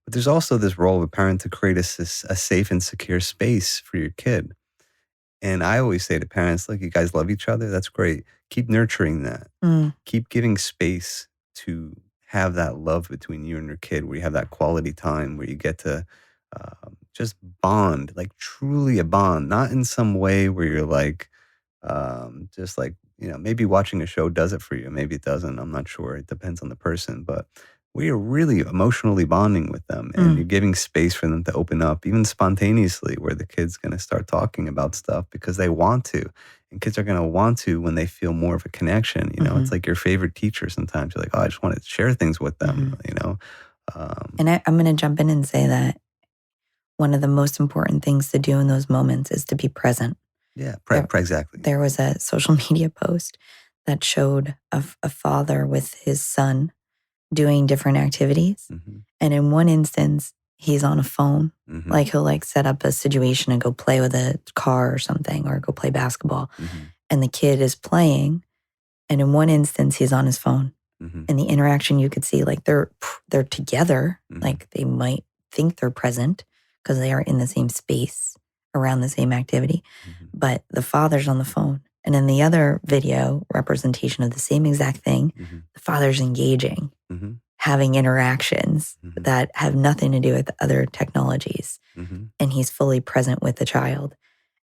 But there's also this role of a parent to create a safe and secure space for your kid. And I always say to parents, look, you guys love each other. That's great. Keep nurturing that. Keep giving space to have that love between you and your kid, where you have that quality time, where you get to just bond, like truly a bond, not in some way where you're like, just like, maybe watching a show does it for you. Maybe it doesn't. I'm not sure. It depends on the person. But we are really emotionally bonding with them, and you're giving space for them to open up, even spontaneously, where the kid's going to start talking about stuff because they want to. And kids are going to want to when they feel more of a connection. It's like your favorite teacher sometimes. You're like, oh, I just want to share things with them, And I'm going to jump in and say that one of the most important things to do in those moments is to be present. Yeah, exactly. There was a social media post that showed a father with his son doing different activities. And in one instance, he's on a phone. Like he'll set up a situation and go play with a car or something, or go play basketball. And the kid is playing. And in one instance, he's on his phone. And the interaction you could see, like they're together, like they might think they're present because they are in the same space around the same activity. But the father's on the phone. And in the other video representation of the same exact thing, the father's engaging, having interactions that have nothing to do with other technologies. And he's fully present with the child.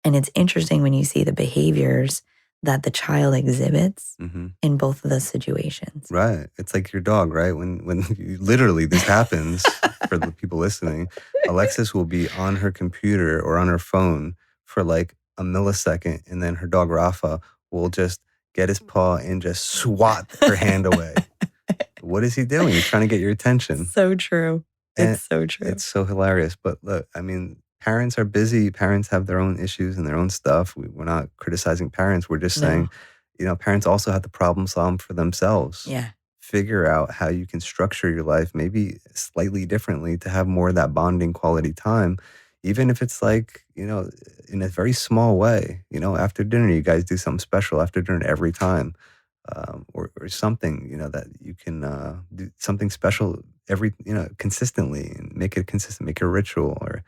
And it's interesting when you see the behaviors that the child exhibits in both of those situations. Right. It's like your dog, right? When literally this happens, for the people listening, Alexis will be on her computer or on her phone for like a millisecond, and then her dog Rafa will just get his paw and just swat her hand away. What is he doing? He's trying to get your attention. So true. It's so true. It's so hilarious. But look, I mean, parents are busy. Parents have their own issues and their own stuff. We're not criticizing parents. We're just saying, parents also have to problem solve for themselves. Yeah. Figure out how you can structure your life maybe slightly differently to have more of that bonding quality time, even if it's like, in a very small way. After dinner, you guys do something special after dinner every time, or something, that you can do something special every, consistently, and make it consistent, make it a ritual, or,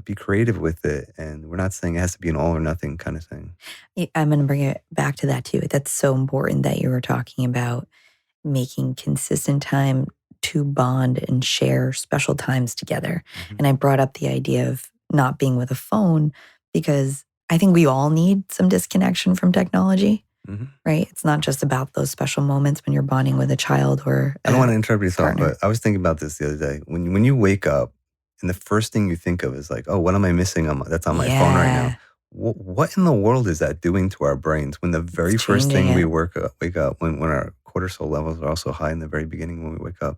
be creative with it. And we're not saying it has to be an all or nothing kind of thing. I'm going to bring it back to that too. That's so important that you were talking about making consistent time to bond and share special times together. And I brought up the idea of not being with a phone because I think we all need some disconnection from technology, right? It's not just about those special moments when you're bonding with a child or I don't want to interrupt your thought, partner. but I was thinking about this the other day. When you wake up and the first thing you think of is like, oh, what am I missing that's on my phone right now? What in the world is that doing to our brains when the very first thing we wake up, when our cortisol levels are also high in the very beginning when we wake up?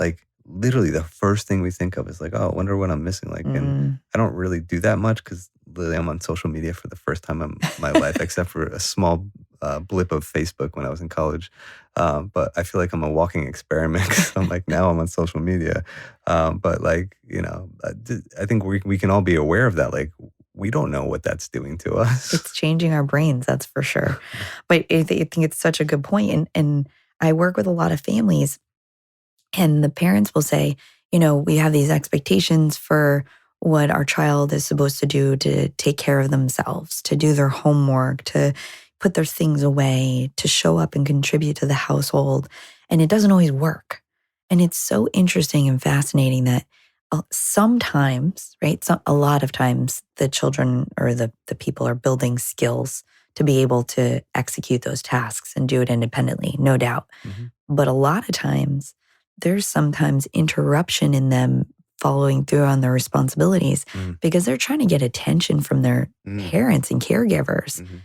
Like, literally the first thing we think of is like, oh, I wonder what I'm missing. Like, and Mm. I don't really do that much because literally I'm on social media for the first time in my life, except for a small blip of Facebook when I was in college. But I feel like I'm a walking experiment 'cause I'm like, now I'm on social media. But like, I think we can all be aware of that. Like, we don't know what that's doing to us. It's changing our brains, that's for sure. But I think it's such a good point, and I work with a lot of families, and the parents will say, we have these expectations for what our child is supposed to do to take care of themselves, to do their homework, to put their things away, to show up and contribute to the household. And it doesn't always work. And it's so interesting and fascinating that sometimes, right? So a lot of times the children or the people are building skills to be able to execute those tasks and do it independently, no doubt. Mhm. But a lot of times, there's sometimes interruption in them following through on their responsibilities Mm, because they're trying to get attention from their mm, parents and caregivers mhm.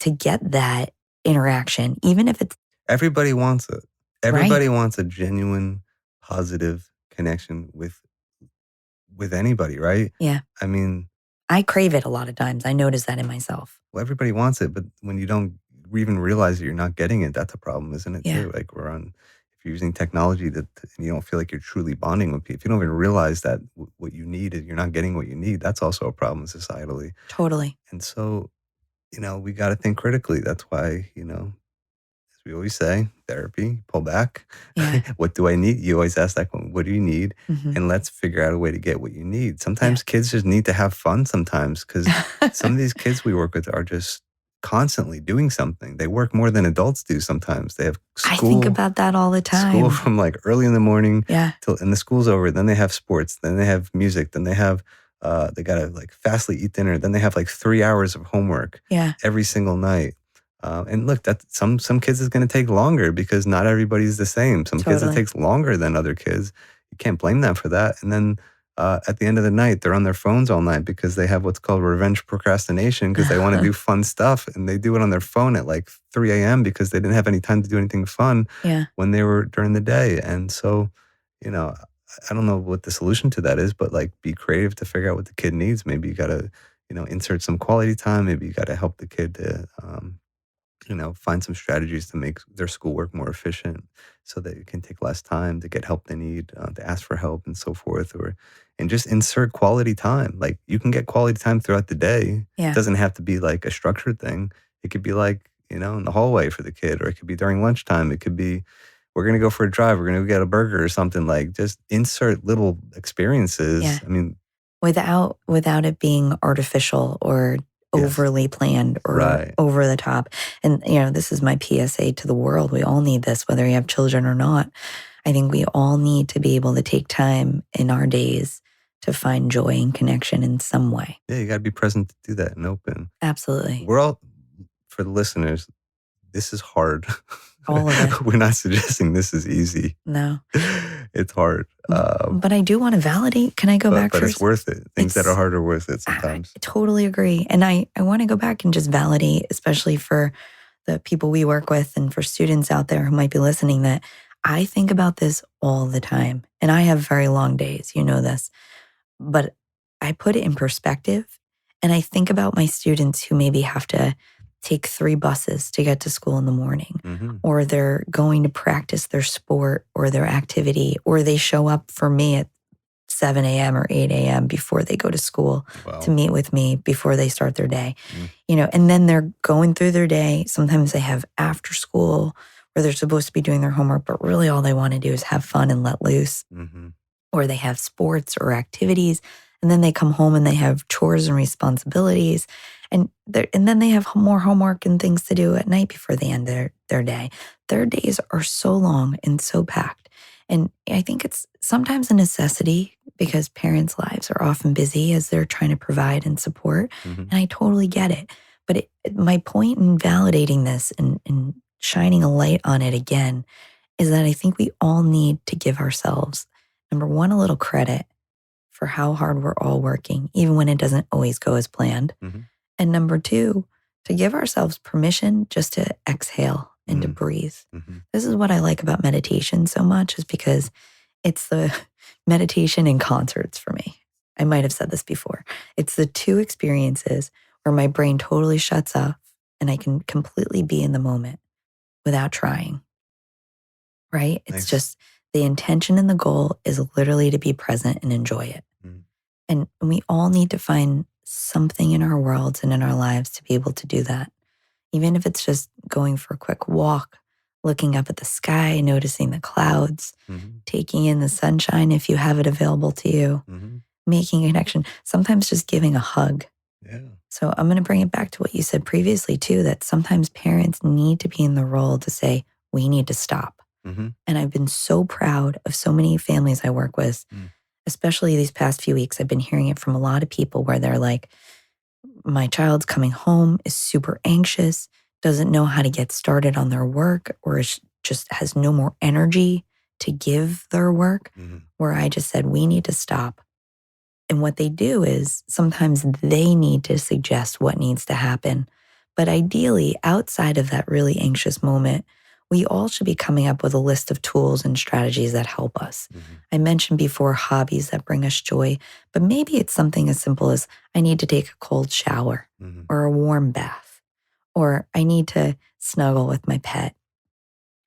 to get that interaction, even if it's Everybody wants it. right. Everybody wants a genuine, positive connection with anybody, right? Yeah. I mean, I crave it a lot of times. I notice that in myself. well, everybody wants it, but when you don't even realize that you're not getting it, that's a problem, isn't it Yeah, too? Like if you're using technology and you don't feel like you're truly bonding with people, if you don't even realize that what you need is you're not getting what you need, that's also a problem societally. totally. And so, we got to think critically. That's why, as we always say, therapy, pull back. Yeah. What do I need? You always ask that one, what do you need? Hmm. And let's figure out a way to get what you need. Yeah. Sometimes kids just need to have fun sometimes because some of these kids we work with are just constantly doing something. They work more than adults do sometimes. They have I think school, about that all the school time. from like early in the morning Yeah. and the school's over. Then they have sports. Then they have music. Then they have, they got to like fastly eat dinner. Then they have like 3 hours of homework Yeah. every single night. And look, that some kids is going to take longer because not everybody's the same. Some kids it Totally. takes longer than other kids. You can't blame them for that. And then at the end of the night, they're on their phones all night because they have what's called revenge procrastination because they want to do fun stuff and they do it on their phone at like 3 a.m. because they didn't have any time to do anything fun Yeah. when they were during the day. And so, you know, I don't know what the solution to that is, but like be creative to figure out what the kid needs. Maybe you got to, insert some quality time. Maybe you got to help the kid to, find some strategies to make their schoolwork more efficient so that it can take less time to get help they need, to ask for help and so forth, and just insert quality time. Like you can get quality time throughout the day. It Yeah. doesn't have to be like a structured thing. It could be like, in the hallway for the kid, or it could be during lunchtime. It could be, we're going to go for a drive. We're going to get a burger or something. Like just insert little experiences. Yeah. I mean, Without it being artificial or yes, overly planned or right. over the top. And this is my PSA to the world. We all need this, whether you have children or not. I think we all need to be able to take time in our days to find joy and connection in some way. Yeah, you got to be present to do that and open. Absolutely. We're all, for the listeners, this is hard. All of it. We're not suggesting this is easy. No. It's hard. But I do want to validate. Can I go back but first? it's worth it. Things that are hard are worth it I sometimes. totally agree. And I want to go back and just validate, especially for the people we work with and for students out there who might be listening, that I think about this all the time. And I have very long days, you know this. But I put it in perspective and I think about my students who maybe have to take 3 buses to get to school in the morning, Mm-hmm. or they're going to practice their sport or their activity, or they show up for me at 7 a.m. or 8 a.m. before they go to school Wow. to meet with me before they start their day. Mm. And then they're going through their day. Sometimes they have after school where they're supposed to be doing their homework, but really all they want to do is have fun and let loose. Mm-hmm. Or they have sports or activities. And then they come home and they have chores and responsibilities. And then they have more homework and things to do at night before they end their day. Their days are so long and so packed. And I think it's sometimes a necessity because parents' lives are often busy as they're trying to provide and support. Mm-hmm. And I totally get it. But my point in validating this and shining a light on it again is that I think we all need to give ourselves, number one, a little credit for how hard we're all working, even when it doesn't always go as planned. Mm-hmm. And number two, to give ourselves permission just to exhale and to breathe. Mm-hmm. This is what I like about meditation so much, is because It's the meditation and concerts for me. I might have said this before. It's the two experiences where my brain totally shuts off and I can completely be in the moment without trying, right? It's Nice. just the intention and the goal is literally to be present and enjoy it. Mm. And we all need to find something in our worlds and in our lives to be able to do that. Even if it's just going for a quick walk, looking up at the sky, noticing the clouds, Mhm. taking in the sunshine if you have it available to you, Mhm. making a connection, sometimes just giving a hug. Yeah. So I'm going to bring it back to what you said previously, too, that sometimes parents need to be in the role to say, we need to stop. Mhm. And I've been so proud of so many families I work with, Mm. especially these past few weeks. I've been hearing it from a lot of people where they're like, my child's coming home, is super anxious, doesn't know how to get started on their work, or just has no more energy to give their work. Mhm. Where I just said, we need to stop. And what they do is sometimes they need to suggest what needs to happen. But ideally, outside of that really anxious moment, we all should be coming up with a list of tools and strategies that help us. Mhm. I mentioned before hobbies that bring us joy, but maybe it's something as simple as I need to take a cold shower Mhm. or a warm bath, or I need to snuggle with my pet.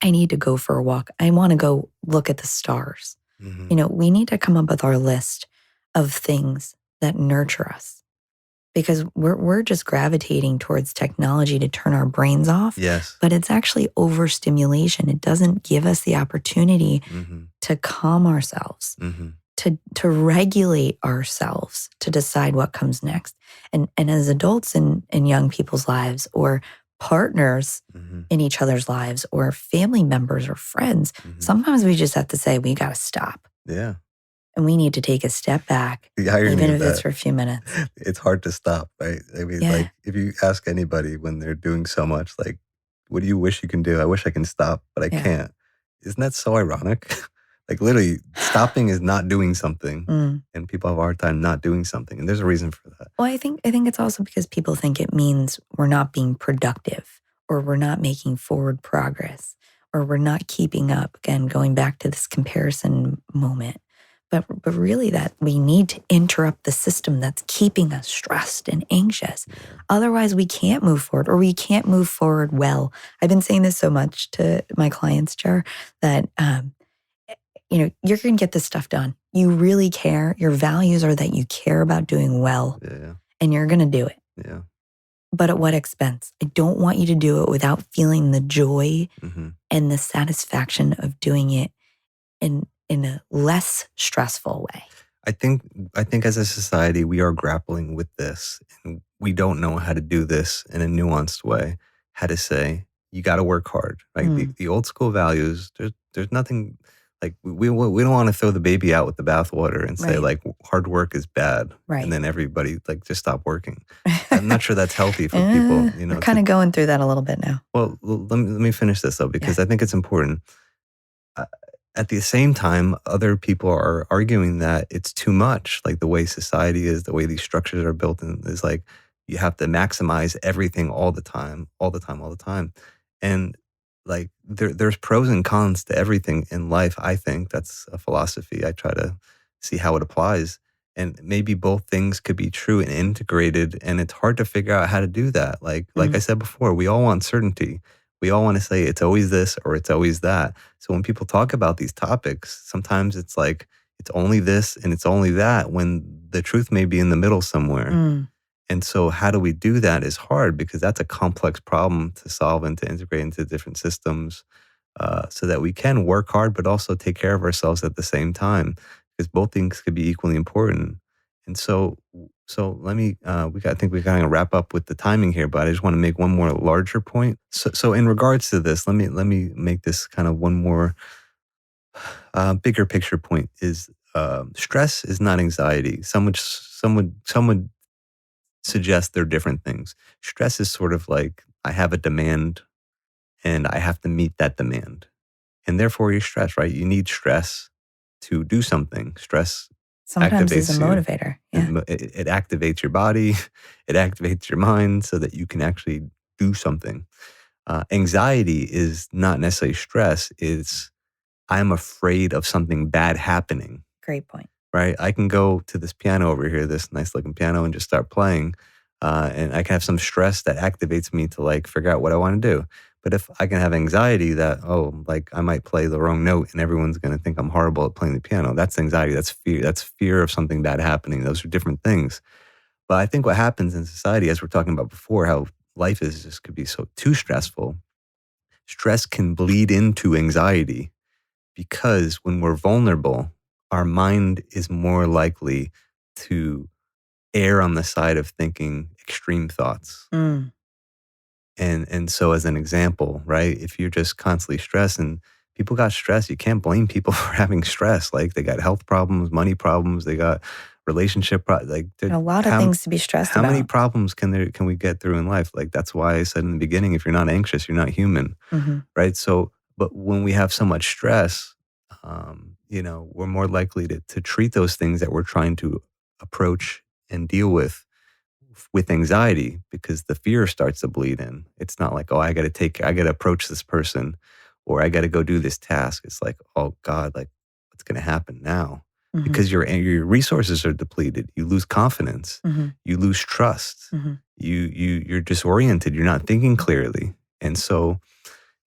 I need to go for a walk. I want to go look at the stars. Mhm. We need to come up with our list of things that nurture us because we're just gravitating towards technology to turn our brains off, Yes. but it's actually overstimulation. It doesn't give us the opportunity Mhm. to calm ourselves, Mhm. to regulate ourselves, to decide what comes next. And as adults in young people's lives or partners Mhm. in each other's lives or family members or friends, Mhm. sometimes we just have to say, we got to stop Yeah. and we need to take a step back, The irony even of if it's that, for a few minutes. it's hard to stop, right? I mean, Yeah. like, if you ask anybody when they're doing so much, like, "What do you wish you can do?" "I wish I can stop, but I Yeah. can't." Isn't that so ironic? Like, literally, stopping is not doing something, Mm. and people have a hard time not doing something, and there's a reason for that. Well, I think it's also because people think it means we're not being productive or we're not making forward progress or we're not keeping up. Again, going back to this comparison moment. But really that we need to interrupt the system that's keeping us stressed and anxious. Yeah. Otherwise, we can't move forward or we can't move forward well. I've been saying this so much to my clients, Jer, that you're going to get this stuff done. You really care. Your values are that you care about doing well Yeah. and you're going to do it. Yeah. But at what expense? I don't want you to do it without feeling the joy Mhm. and the satisfaction of doing it in a less stressful way. I think I think as a society, we are grappling with this, and we don't know how to do this in a nuanced way. How to say you got to work hard, right? The Mm, the old school values. There's nothing like we don't want to throw the baby out with the bathwater and say right, like hard work is bad, and right. then everybody like just stop working. I'm not sure that's healthy for people, We're kind of going through that a little bit now. well, let me finish this though, Yeah. because I think it's important. Uh, at the same time, other people are arguing that it's too much, like the way society is, the way these structures are built, and is like you have to maximize everything all the time, all the time, all the time. And like there's pros and cons to everything in life. I think that's a philosophy. I try to see how it applies. And maybe both things could be true and integrated. And it's hard to figure out how to do that. Like I Mm, said before, we all want certainty. We all want to say it's always this or it's always that. So when people talk about these topics, sometimes it's like it's only this and it's only that when the truth may be in the middle somewhere. mm, And so how do we do that is hard because that's a complex problem to solve and to integrate into different systems so that we can work hard, but also take care of ourselves at the same time, because both things could be equally important. And so let me, I think we kind of wrap up with the timing here, but I just want to make one more larger point. So in regards to this, let me make this kind of one more bigger picture point is stress is not anxiety. Some would suggest they're different things. Stress is sort of like I have a demand and I have to meet that demand. And therefore you're stressed, right? You need stress to do something. Stress Sometimes is a activates you. motivator. It, Yeah. it activates your body. It activates your mind so that you can actually do something. Anxiety is not necessarily stress. I'm afraid of something bad happening, Great point. right? I can go to this piano over here, this nice looking piano, and just start playing. And I can have some stress that activates me to like figure out what I want to do. But if I can have anxiety that, oh, like I might play the wrong note and everyone's going to think I'm horrible at playing the piano, that's anxiety. That's fear. That's fear of something bad happening. Those are different things. But I think what happens in society, as we're talking about before, how life is just could be so too stressful. Stress can bleed into anxiety because when we're vulnerable, our mind is more likely to err on the side of thinking extreme thoughts. Mm. And so as an example, right, if you're just constantly stressed and people got stress, you can't blame people for having stress. Like they got health problems, money problems, they got relationship like A lot of things to be stressed how many about. problems can we get through in life? Like that's why I said in the beginning, if you're not anxious, you're not human, Hmm. right? So, but when we have so much stress, we're more likely to treat those things that we're trying to approach and deal with anxiety because the fear starts to bleed in. It's not like, oh, I got to approach this person or I got to go do this task. It's like, oh God, like what's going to happen now? Hmm. Because your resources are depleted. You lose confidence. Hmm. You lose trust. Hmm. You're disoriented. You're not thinking clearly. And so,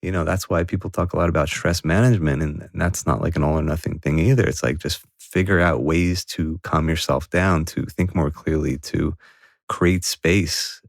that's why people talk a lot about stress management. And that's not like an all or nothing thing either. It's like just figure out ways to calm yourself down, to think more clearly, to create space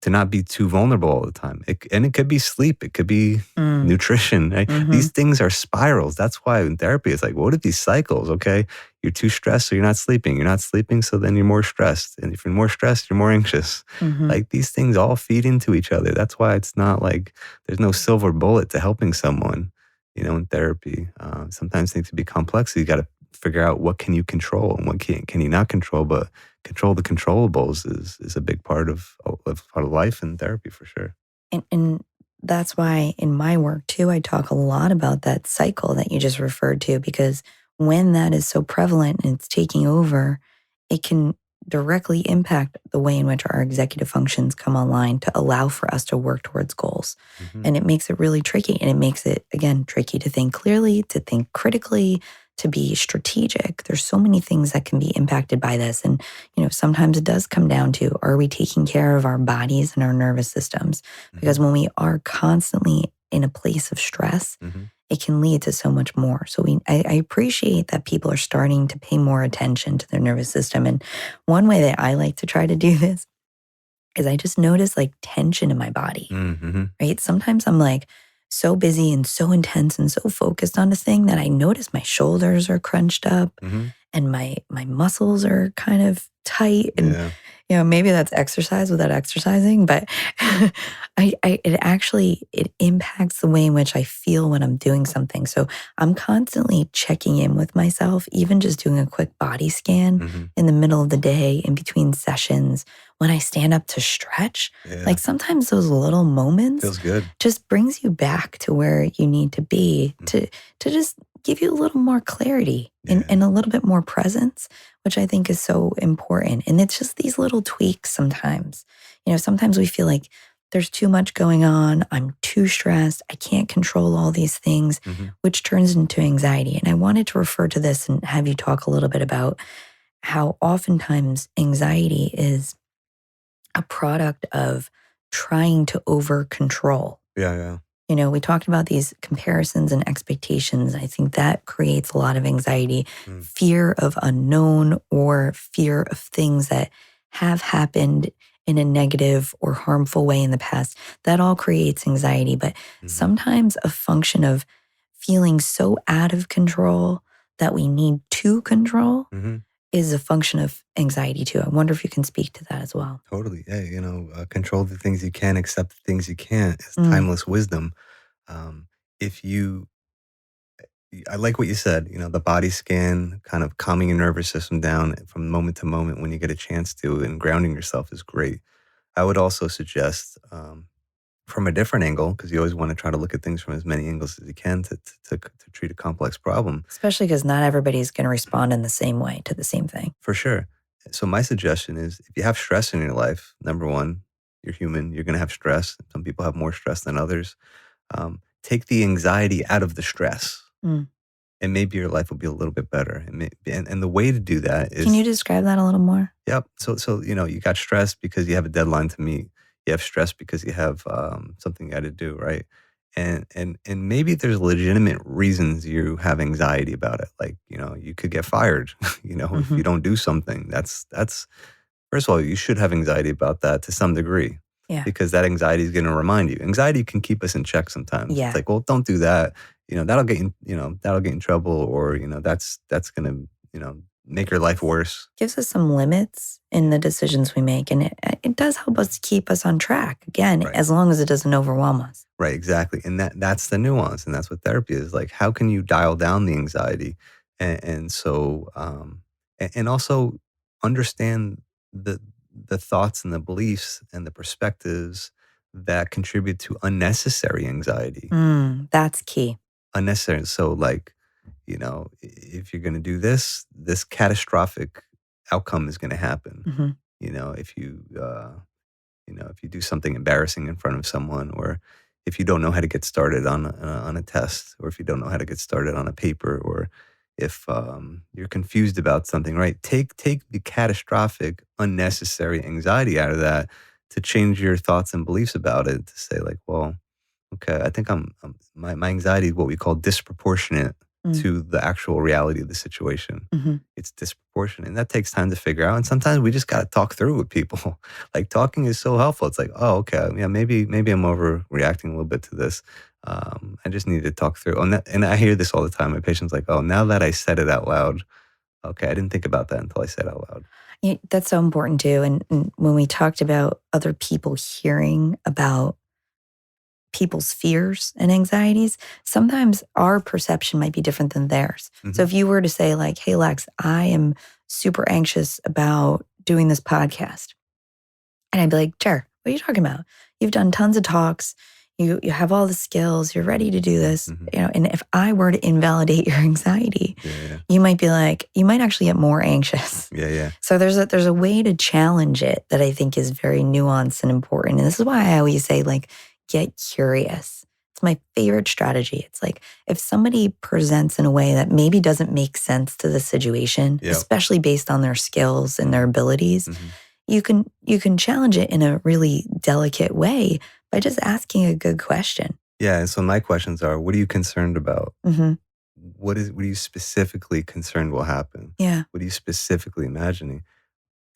to not be too vulnerable all the time. And it could be sleep, it could be Mm. nutrition. Right? Hmm. These things are spirals. That's why in therapy it's like, what are these cycles? Okay, you're too stressed, so you're not sleeping. You're not sleeping, so then you're more stressed. And if you're more stressed, you're more anxious. Hmm. Like these things all feed into each other. That's why it's not like there's no silver bullet to helping someone. In therapy, sometimes things can be complex. So you got to figure out what can you control and what can you not control. But control the controllables is a big part of life and therapy for sure. And that's why in my work too, I talk a lot about that cycle that you just referred to, because when that is so prevalent and it's taking over, it can directly impact the way in which our executive functions come online to allow for us to work towards goals. Hmm. And it makes it really tricky. And it makes it, again, tricky to think clearly, to think critically, to be strategic. There's so many things that can be impacted by this. And, sometimes it does come down to, are we taking care of our bodies and our nervous systems? Because when we are constantly in a place of stress, Hmm. it can lead to so much more. So I appreciate that people are starting to pay more attention to their nervous system. And one way that I like to try to do this is I just notice like tension in my body, Hmm. right? Sometimes I'm like so busy and so intense and so focused on a thing that I notice my shoulders are crunched up Hmm. and my muscles are kind of tight. And Yeah. maybe that's exercise without exercising, but it impacts the way in which I feel when I'm doing something. So I'm constantly checking in with myself, even just doing a quick body scan Hmm. in the middle of the day, in between sessions, when I stand up to stretch. Yeah. Like sometimes those little moments Feels good. just brings you back to where you need to be to just give you a little more clarity Yeah. and a little bit more presence, which I think is so important. And it's just these little tweaks sometimes. Sometimes we feel like there's too much going on. I'm too stressed. I can't control all these things, Hmm. which turns into anxiety. And I wanted to refer to this and have you talk a little bit about how oftentimes anxiety is a product of trying to over control. Yeah. Yeah. We talked about these comparisons and expectations. I think that creates a lot of anxiety, Mm. fear of unknown, or fear of things that have happened in a negative or harmful way in the past. That all creates anxiety, but Mhm. sometimes a function of feeling so out of control that we need to control Hmm. is a function of anxiety too. I wonder if you can speak to that as well. Totally. Yeah. Control the things you can, accept the things you can't. It's Mm. timeless wisdom. Um, if you I like what you said, the body scan, kind of calming your nervous system down from moment to moment when you get a chance to, and grounding yourself is great. I would also suggest, from a different angle, because you always want to try to look at things from as many angles as you can to treat a complex problem. Especially because not everybody's going to respond in the same way to the same thing. For sure. So my suggestion is if you have stress in your life, number one, you're human, you're going to have stress. Some people have more stress than others. take the anxiety out of the stress. Mm. And maybe your life will be a little bit better. And the way to do that is, Can you describe that a little more? yep. So you got stressed because you have a deadline to meet. You have stress because you have something you got to do, right? And maybe there's legitimate reasons you have anxiety about it. Like, you could get fired, if Mm-hmm. you don't do something. That's first of all, you should have anxiety about that to some degree, Yeah. because that anxiety is going to remind you. Anxiety can keep us in check sometimes. Yeah. It's like, well, don't do that. That'll get that'll get in trouble, or that's going to make your life worse. Gives us some limits in the decisions we make, and it does help us keep us on track. Again, Right. as long as it doesn't overwhelm us. Right, exactly. And that's the nuance, and that's what therapy is. Like, how can you dial down the anxiety, and also understand the thoughts and the beliefs and the perspectives that contribute to unnecessary anxiety. That's key. Unnecessary. So, like, if you're going to do this catastrophic outcome is going to happen. Mm-hmm. If if you do something embarrassing in front of someone, or if you don't know how to get started on a test, or if you don't know how to get started on a paper, or if you're confused about something, right? Take the catastrophic, unnecessary anxiety out of that to change your thoughts and beliefs about it. To say, like, well, okay, I think my anxiety is what we call disproportionate to the actual reality of the situation. Mm-hmm. It's disproportionate, and that takes time to figure out. And sometimes we just got to talk through with people. Like, talking is so helpful. It's like, oh, okay, yeah, maybe I'm overreacting a little bit to this. I just need to talk through. And I hear this all the time. My patients like, oh, now that I said it out loud, okay, I didn't think about that until I said it out loud. Yeah, that's so important too. And when we talked about other people hearing about people's fears and anxieties, sometimes our perception might be different than theirs. Mm-hmm. So if you were to say, like, hey, Lex, I am super anxious about doing this podcast. And I'd be like, Jer, what are you talking about? You've done tons of talks. You have all the skills. You're ready to do this. Mm-hmm. And if I were to invalidate your anxiety, Yeah. you might be like, you might actually get more anxious. Yeah. So there's a way to challenge it that I think is very nuanced and important. And this is why I always say, like, get curious. It's my favorite strategy. It's like, if somebody presents in a way that maybe doesn't make sense to the situation, Yep. especially based on their skills and their abilities, Mm-hmm. you can challenge it in a really delicate way by just asking a good question. Yeah. And so my questions are, what are you concerned about? Mm-hmm. What are you specifically concerned will happen? Yeah. What are you specifically imagining?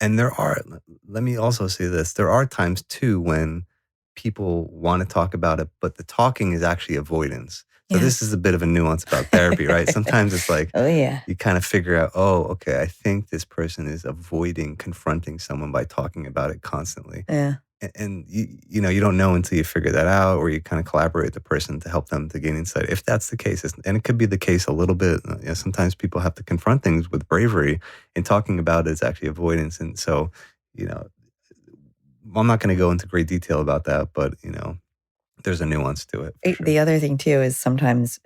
And let me also say this, there are times too when people want to talk about it, but the talking is actually avoidance. So this is a bit of a nuance about therapy, right? Sometimes it's like, oh yeah, you kind of figure out, oh, okay, I think this person is avoiding confronting someone by talking about it constantly. yeah. And you don't know until you figure that out, or you kind of collaborate with the person to help them to gain insight. If that's the case, and it could be the case a little bit. Sometimes people have to confront things with bravery, and talking about it is actually avoidance. And so, I'm not going to go into great detail about that, but there's a nuance to it. For sure. The other thing too is sometimes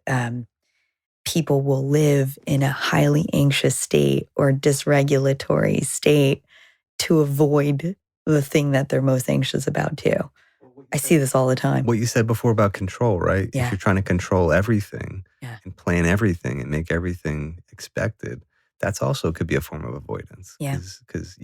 people will live in a highly anxious state or dysregulatory state to avoid the thing that they're most anxious about too. I see this all the time. What you said before about control, right? Yeah. If you're trying to control everything and plan everything and make everything expected, that's also could be a form of avoidance. Yeah. Because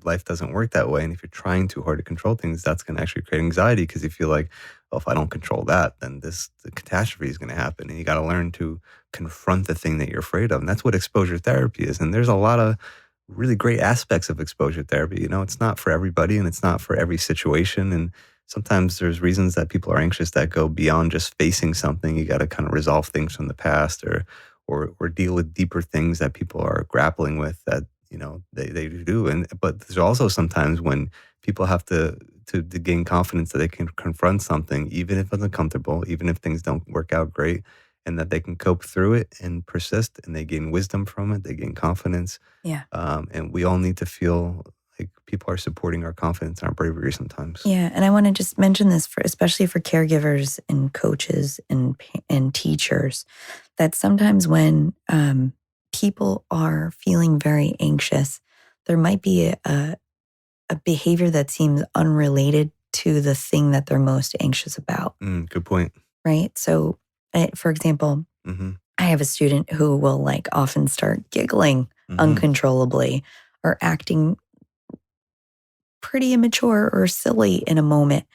life doesn't work that way. And if you're trying too hard to control things, that's going to actually create anxiety, because you feel like, well, if I don't control that, then the catastrophe is going to happen. And you got to learn to confront the thing that you're afraid of. And that's what exposure therapy is. And there's a lot of really great aspects of exposure therapy. It's not for everybody, and it's not for every situation. And sometimes there's reasons that people are anxious that go beyond just facing something. You got to kind of resolve things from the past, or deal with deeper things that people are grappling with that they do. But there's also sometimes when people have to gain confidence that they can confront something, even if it's uncomfortable, even if things don't work out great, and that they can cope through it and persist, and they gain wisdom from it. They gain confidence. Yeah. And we all need to feel like people are supporting our confidence and our bravery sometimes. Yeah. And I want to just mention this especially for caregivers and coaches and teachers, that sometimes when people are feeling very anxious, there might be a behavior that seems unrelated to the thing that they're most anxious about. Good point. right? So, for example, Mhm. I have a student who will like often start giggling Mhm. uncontrollably or acting pretty immature or silly in a moment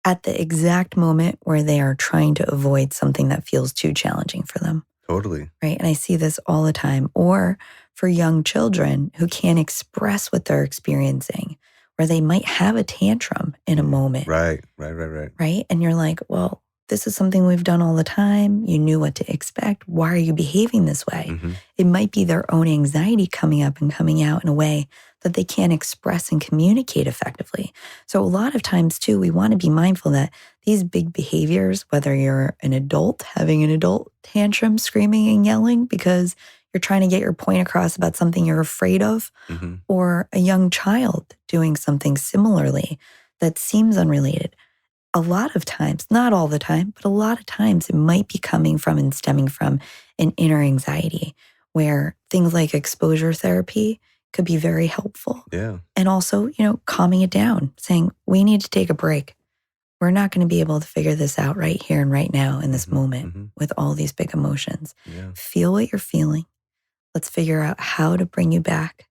at the exact moment where they are trying to avoid something that feels too challenging for them. Totally. Right. And I see this all the time. Or for young children who can't express what they're experiencing, where they might have a tantrum in a moment. Right. Right. Right. Right. Right. And you're like, well, this is something we've done all the time. You knew what to expect. Why are you behaving this way? Mhm. It might be their own anxiety coming up and coming out in a way that they can't express and communicate effectively. So, a lot of times, too, we want to be mindful that these big behaviors, whether you're an adult having an adult tantrum, screaming and yelling because you're trying to get your point across about something you're afraid of, Mhm. or a young child doing something similarly that seems unrelated, a lot of times, not all the time, but a lot of times it might be coming from and stemming from an inner anxiety where things like exposure therapy could be very helpful. Yeah. And also, calming it down, saying, we need to take a break. We're not going to be able to figure this out right here and right now in this Mhm. moment Mhm. with all these big emotions. Yeah. Feel what you're feeling. Let's figure out how to bring you back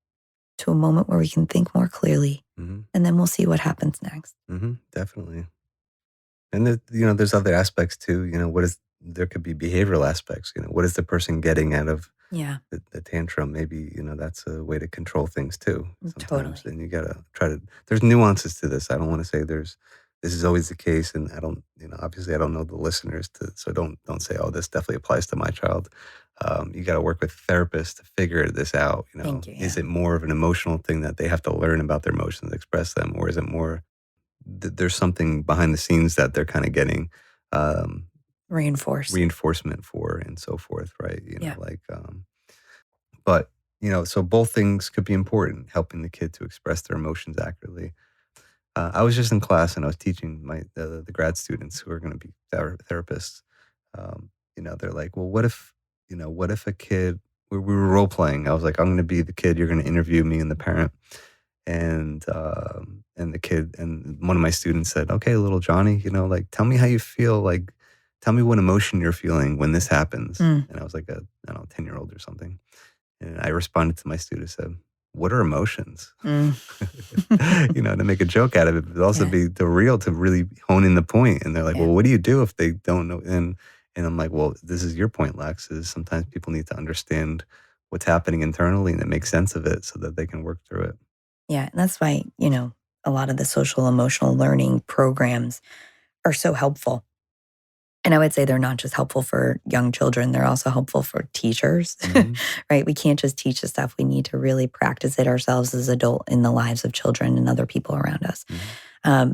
to a moment where we can think more clearly. Mhm. And then we'll see what happens next. Mhm. Definitely. And there's other aspects too. There could be behavioral aspects. What is the person getting out of Yeah, the tantrum? Maybe, that's a way to control things too sometimes. totally. And you gotta there's nuances to this. I don't want to say this is always the case. And I don't, obviously I don't know the listeners so don't say, oh, this definitely applies to my child. You got to work with therapists to figure this out. Thank you. Is Yeah. it more of an emotional thing that they have to learn about their emotions, express them, or is it more there's something behind the scenes that they're kind of getting um, Reinforced. reinforcement for and so forth, right? Yeah. But so both things could be important, helping the kid to express their emotions accurately. I was just in class and I was teaching the grad students who are going to be therapists. They're like, well, what if a kid? We were role playing. I was like, I'm going to be the kid. You're going to interview me and the parent. And the kid and one of my students said, okay, little Johnny, like tell me how you feel, like tell me what emotion you're feeling when this happens. Mm. And I was like I don't know, 10-year-old or something. And I responded to my student, said, what are emotions? Mm. To make a joke out of it, but also Yeah. be the real to really hone in the point. And they're like, Yeah. well, what do you do if they don't know? And I'm like, well, this is your point, Lex, is sometimes people need to understand what's happening internally and then make sense of it so that they can work through it. Yeah. And that's why, a lot of the social emotional learning programs are so helpful. And I would say they're not just helpful for young children, they're also helpful for teachers, Hmm. right? We can't just teach the stuff. We need to really practice it ourselves as adult in the lives of children and other people around us. Hmm. Um,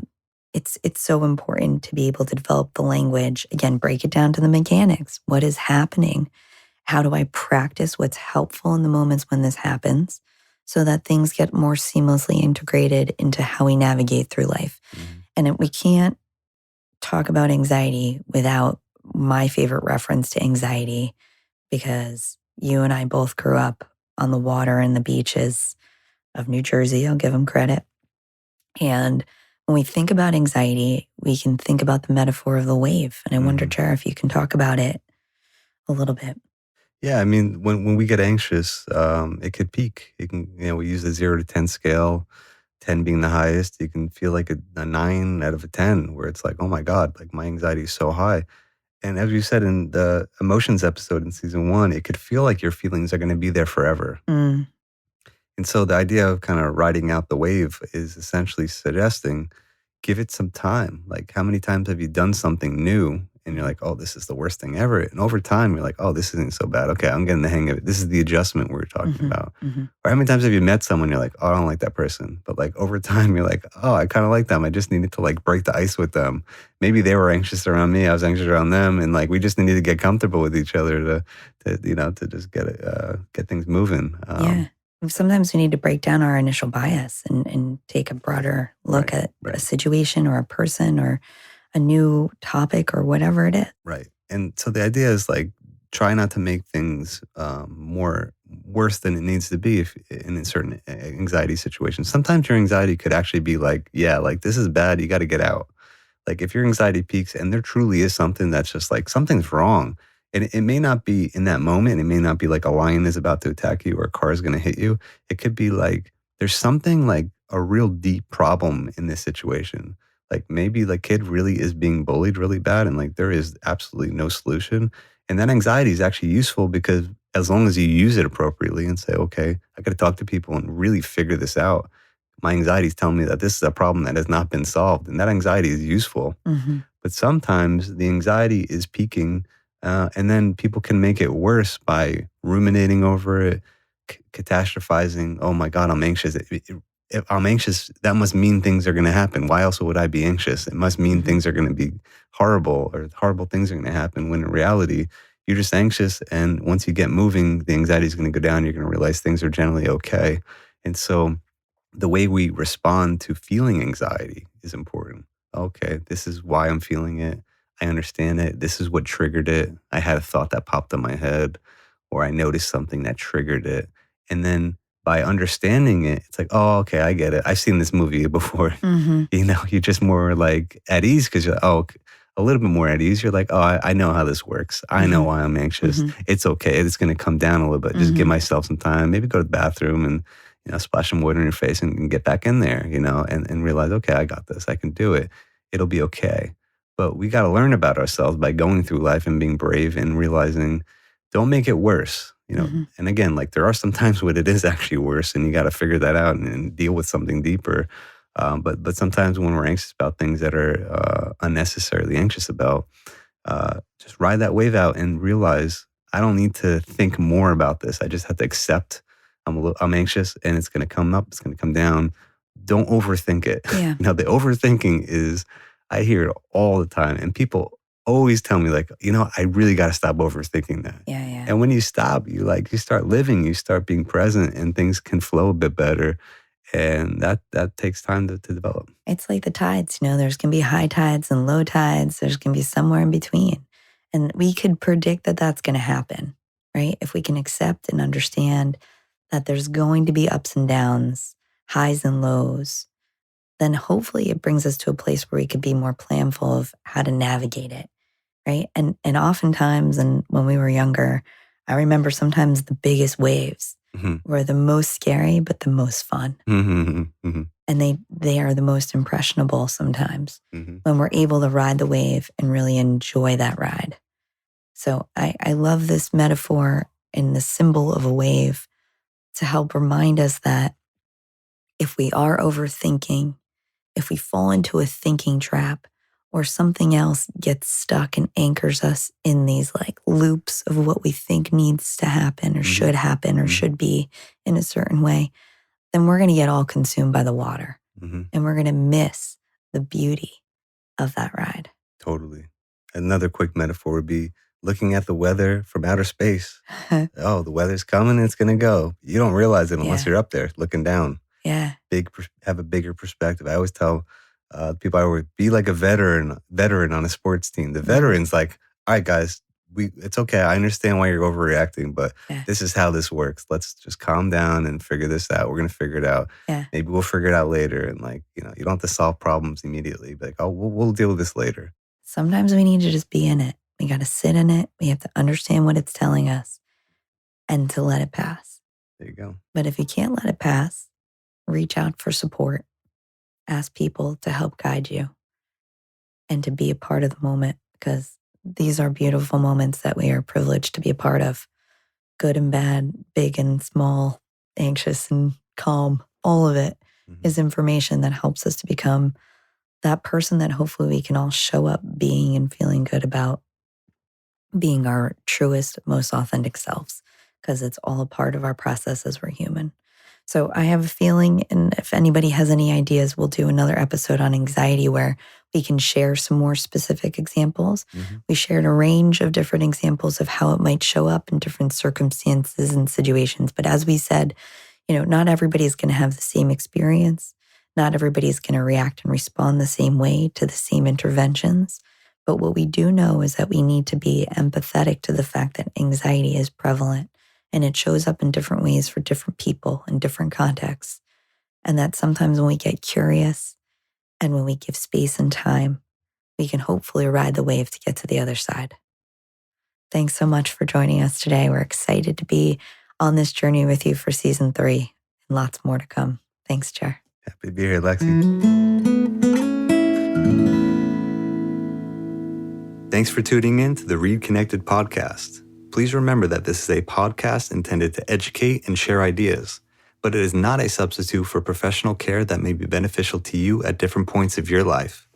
it's so important to be able to develop the language, again, break it down to the mechanics. What is happening? How do I practice what's helpful in the moments when this happens so that things get more seamlessly integrated into how we navigate through life? Hmm. And we can't talk about anxiety without my favorite reference to anxiety because you and I both grew up on the water and the beaches of New Jersey. I'll give them credit. And when we think about anxiety, we can think about the metaphor of the wave. And I wonder, Hmm. Tara, if you can talk about it a little bit. Yeah, I mean, when we get anxious, it could peak. It can, we use the 0 to 10 scale, 10 being the highest. You can feel like a 9 out of a 10, where it's like, oh my God, like my anxiety is so high. And as you said in the emotions episode in season one, it could feel like your feelings are going to be there forever. Mm, And so the idea of kind of riding out the wave is essentially suggesting give it some time. Like, how many times have you done something new and you're like, oh, this is the worst thing ever? And over time, you're like, oh, this isn't so bad. Okay, I'm getting the hang of it. This is the adjustment we're talking mhm, about. mhm. Or how many times have you met someone, you're like, oh, I don't like that person. But like over time, you're like, oh, I kind of like them. I just needed to like break the ice with them. Maybe they were anxious around me. I was anxious around them. And like, we just needed to get comfortable with each other to just get things moving. Yeah. Sometimes we need to break down our initial bias and take a broader look Right, at a right. situation or a person or a new topic or whatever it is. Right. And so the idea is like try not to make things more worse than it needs to be if in a certain anxiety situations. Sometimes your anxiety could actually be like, yeah, like this is bad. You got to get out. Like if your anxiety peaks and there truly is something that's just like something's wrong, and it may not be in that moment, it may not be like a lion is about to attack you or a car is going to hit you. It could be like there's something like a real deep problem in this situation. Like maybe the kid really is being bullied really bad and like there is absolutely no solution. And that anxiety is actually useful because as long as you use it appropriately and say, okay, I got to talk to people and really figure this out. My anxiety is telling me that this is a problem that has not been solved. And that anxiety is useful. Mm-hmm. But sometimes the anxiety is peaking, and then people can make it worse by ruminating over it, catastrophizing. Oh my God, I'm anxious. If I'm anxious, that must mean things are going to happen. Why else would I be anxious? It must mean things are going to be horrible or horrible things are going to happen when in reality, you're just anxious. And once you get moving, the anxiety is going to go down. You're going to realize things are generally okay. And so the way we respond to feeling anxiety is important. Okay, this is why I'm feeling it. I understand it. This is what triggered it. I had a thought that popped in my head, or I noticed something that triggered it. And then by understanding it, it's like, oh, okay, I get it. I've seen this movie before. Mm-hmm. You're just more like at ease because you're, oh, a little bit more at ease. You're like, oh, I know how this works. I know why I'm anxious. It's okay. It's going to come down a little bit. Just give myself some time. Maybe go to the bathroom and splash some water in your face and get back in there, and realize, okay, I got this. I can do it. It'll be okay. But we got to learn about ourselves by going through life and being brave and realizing, don't make it worse, And again, like there are some times when it is actually worse and you got to figure that out and deal with something deeper. But sometimes when we're anxious about things that are unnecessarily anxious about, just ride that wave out and realize I don't need to think more about this. I just have to accept I'm anxious and it's going to come up. It's going to come down. Don't overthink it. Yeah. The overthinking is, I hear it all the time. And people always tell me like, I really got to stop overthinking that. Yeah, yeah. And when you stop, you start living, you start being present and things can flow a bit better. And that takes time to develop. It's like the tides, there's going to be high tides and low tides. There's going to be somewhere in between. And we could predict that that's going to happen, right? If we can accept and understand that there's going to be ups and downs, highs and lows, then hopefully it brings us to a place where we could be more planful of how to navigate it, right? And oftentimes, and when we were younger, I remember sometimes the biggest waves were the most scary, but the most fun. And they are the most impressionable sometimes when we're able to ride the wave and really enjoy that ride. So I love this metaphor and the symbol of a wave to help remind us that if we are overthinking, if we fall into a thinking trap or something else gets stuck and anchors us in these like loops of what we think needs to happen or should happen or should be in a certain way, then we're going to get all consumed by the water and we're going to miss the beauty of that ride. Totally. Another quick metaphor would be looking at the weather from outer space. Oh, the weather's coming and it's going to go. You don't realize it unless you're up there looking down. Yeah. Have a bigger perspective. I always tell people I would be like a veteran on a sports team. The veteran's like, all right, guys, it's okay. I understand why you're overreacting, but this is how this works. Let's just calm down and figure this out. We're going to figure it out. Yeah. Maybe we'll figure it out later. And you don't have to solve problems immediately. But we'll deal with this later. Sometimes we need to just be in it. We got to sit in it. We have to understand what it's telling us and to let it pass. There you go. But if you can't let it pass, reach out for support. Ask people to help guide you and to be a part of the moment, because these are beautiful moments that we are privileged to be a part of. Good and bad, big and small, anxious and calm. All of it is information that helps us to become that person that hopefully we can all show up being and feeling good about, being our truest, most authentic selves, because it's all a part of our process as we're human. So I have a feeling, and if anybody has any ideas, we'll do another episode on anxiety where we can share some more specific examples. We shared a range of different examples of how it might show up in different circumstances and situations. But as we said, not everybody's going to have the same experience. Not everybody's going to react and respond the same way to the same interventions. But what we do know is that we need to be empathetic to the fact that anxiety is prevalent. And it shows up in different ways for different people in different contexts. And that sometimes when we get curious and when we give space and time, we can hopefully ride the wave to get to the other side. Thanks so much for joining us today. We're excited to be on this journey with you for season 3 and lots more to come. Thanks, Jer. Happy to be here, Lexi. Thanks for tuning in to the ReidConnect-Ed podcast. Please remember that this is a podcast intended to educate and share ideas, but it is not a substitute for professional care that may be beneficial to you at different points of your life.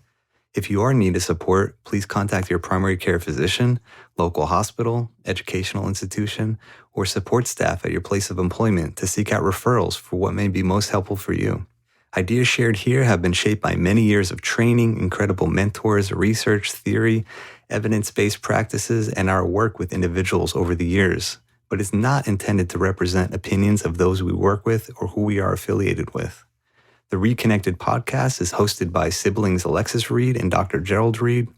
If you are in need of support, please contact your primary care physician, local hospital, educational institution, or support staff at your place of employment to seek out referrals for what may be most helpful for you. Ideas shared here have been shaped by many years of training, incredible mentors, research, theory, evidence-based practices, and our work with individuals over the years, but it's not intended to represent opinions of those we work with or who we are affiliated with. The ReidConnect-Ed podcast is hosted by siblings Alexis Reid and Dr. Gerald Reid.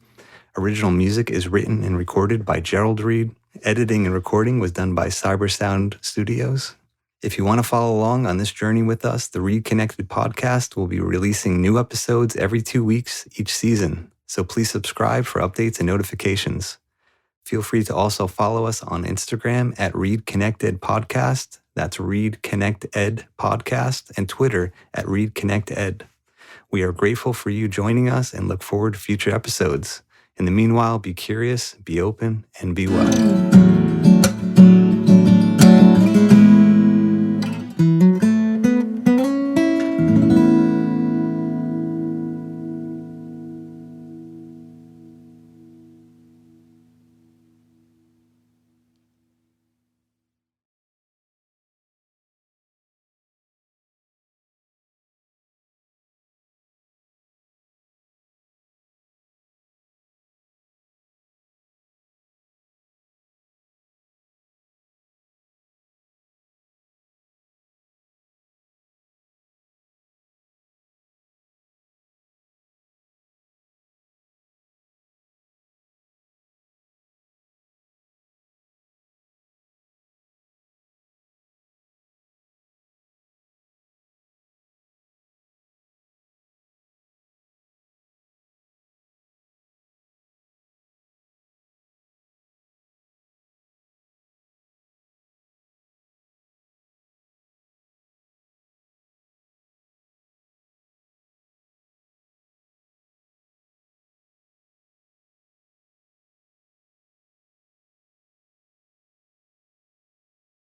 Original music is written and recorded by Gerald Reid. Editing and recording was done by Cybersound Studios. If you want to follow along on this journey with us, the ReidConnect-Ed podcast will be releasing new episodes every 2 weeks each season, so please subscribe for updates and notifications. Feel free to also follow us on Instagram at ReidConnect-Ed podcast. That's ReidConnect-Ed podcast, and Twitter at ReidConnect-Ed. We are grateful for you joining us and look forward to future episodes. In the meanwhile, be curious, be open, and be well.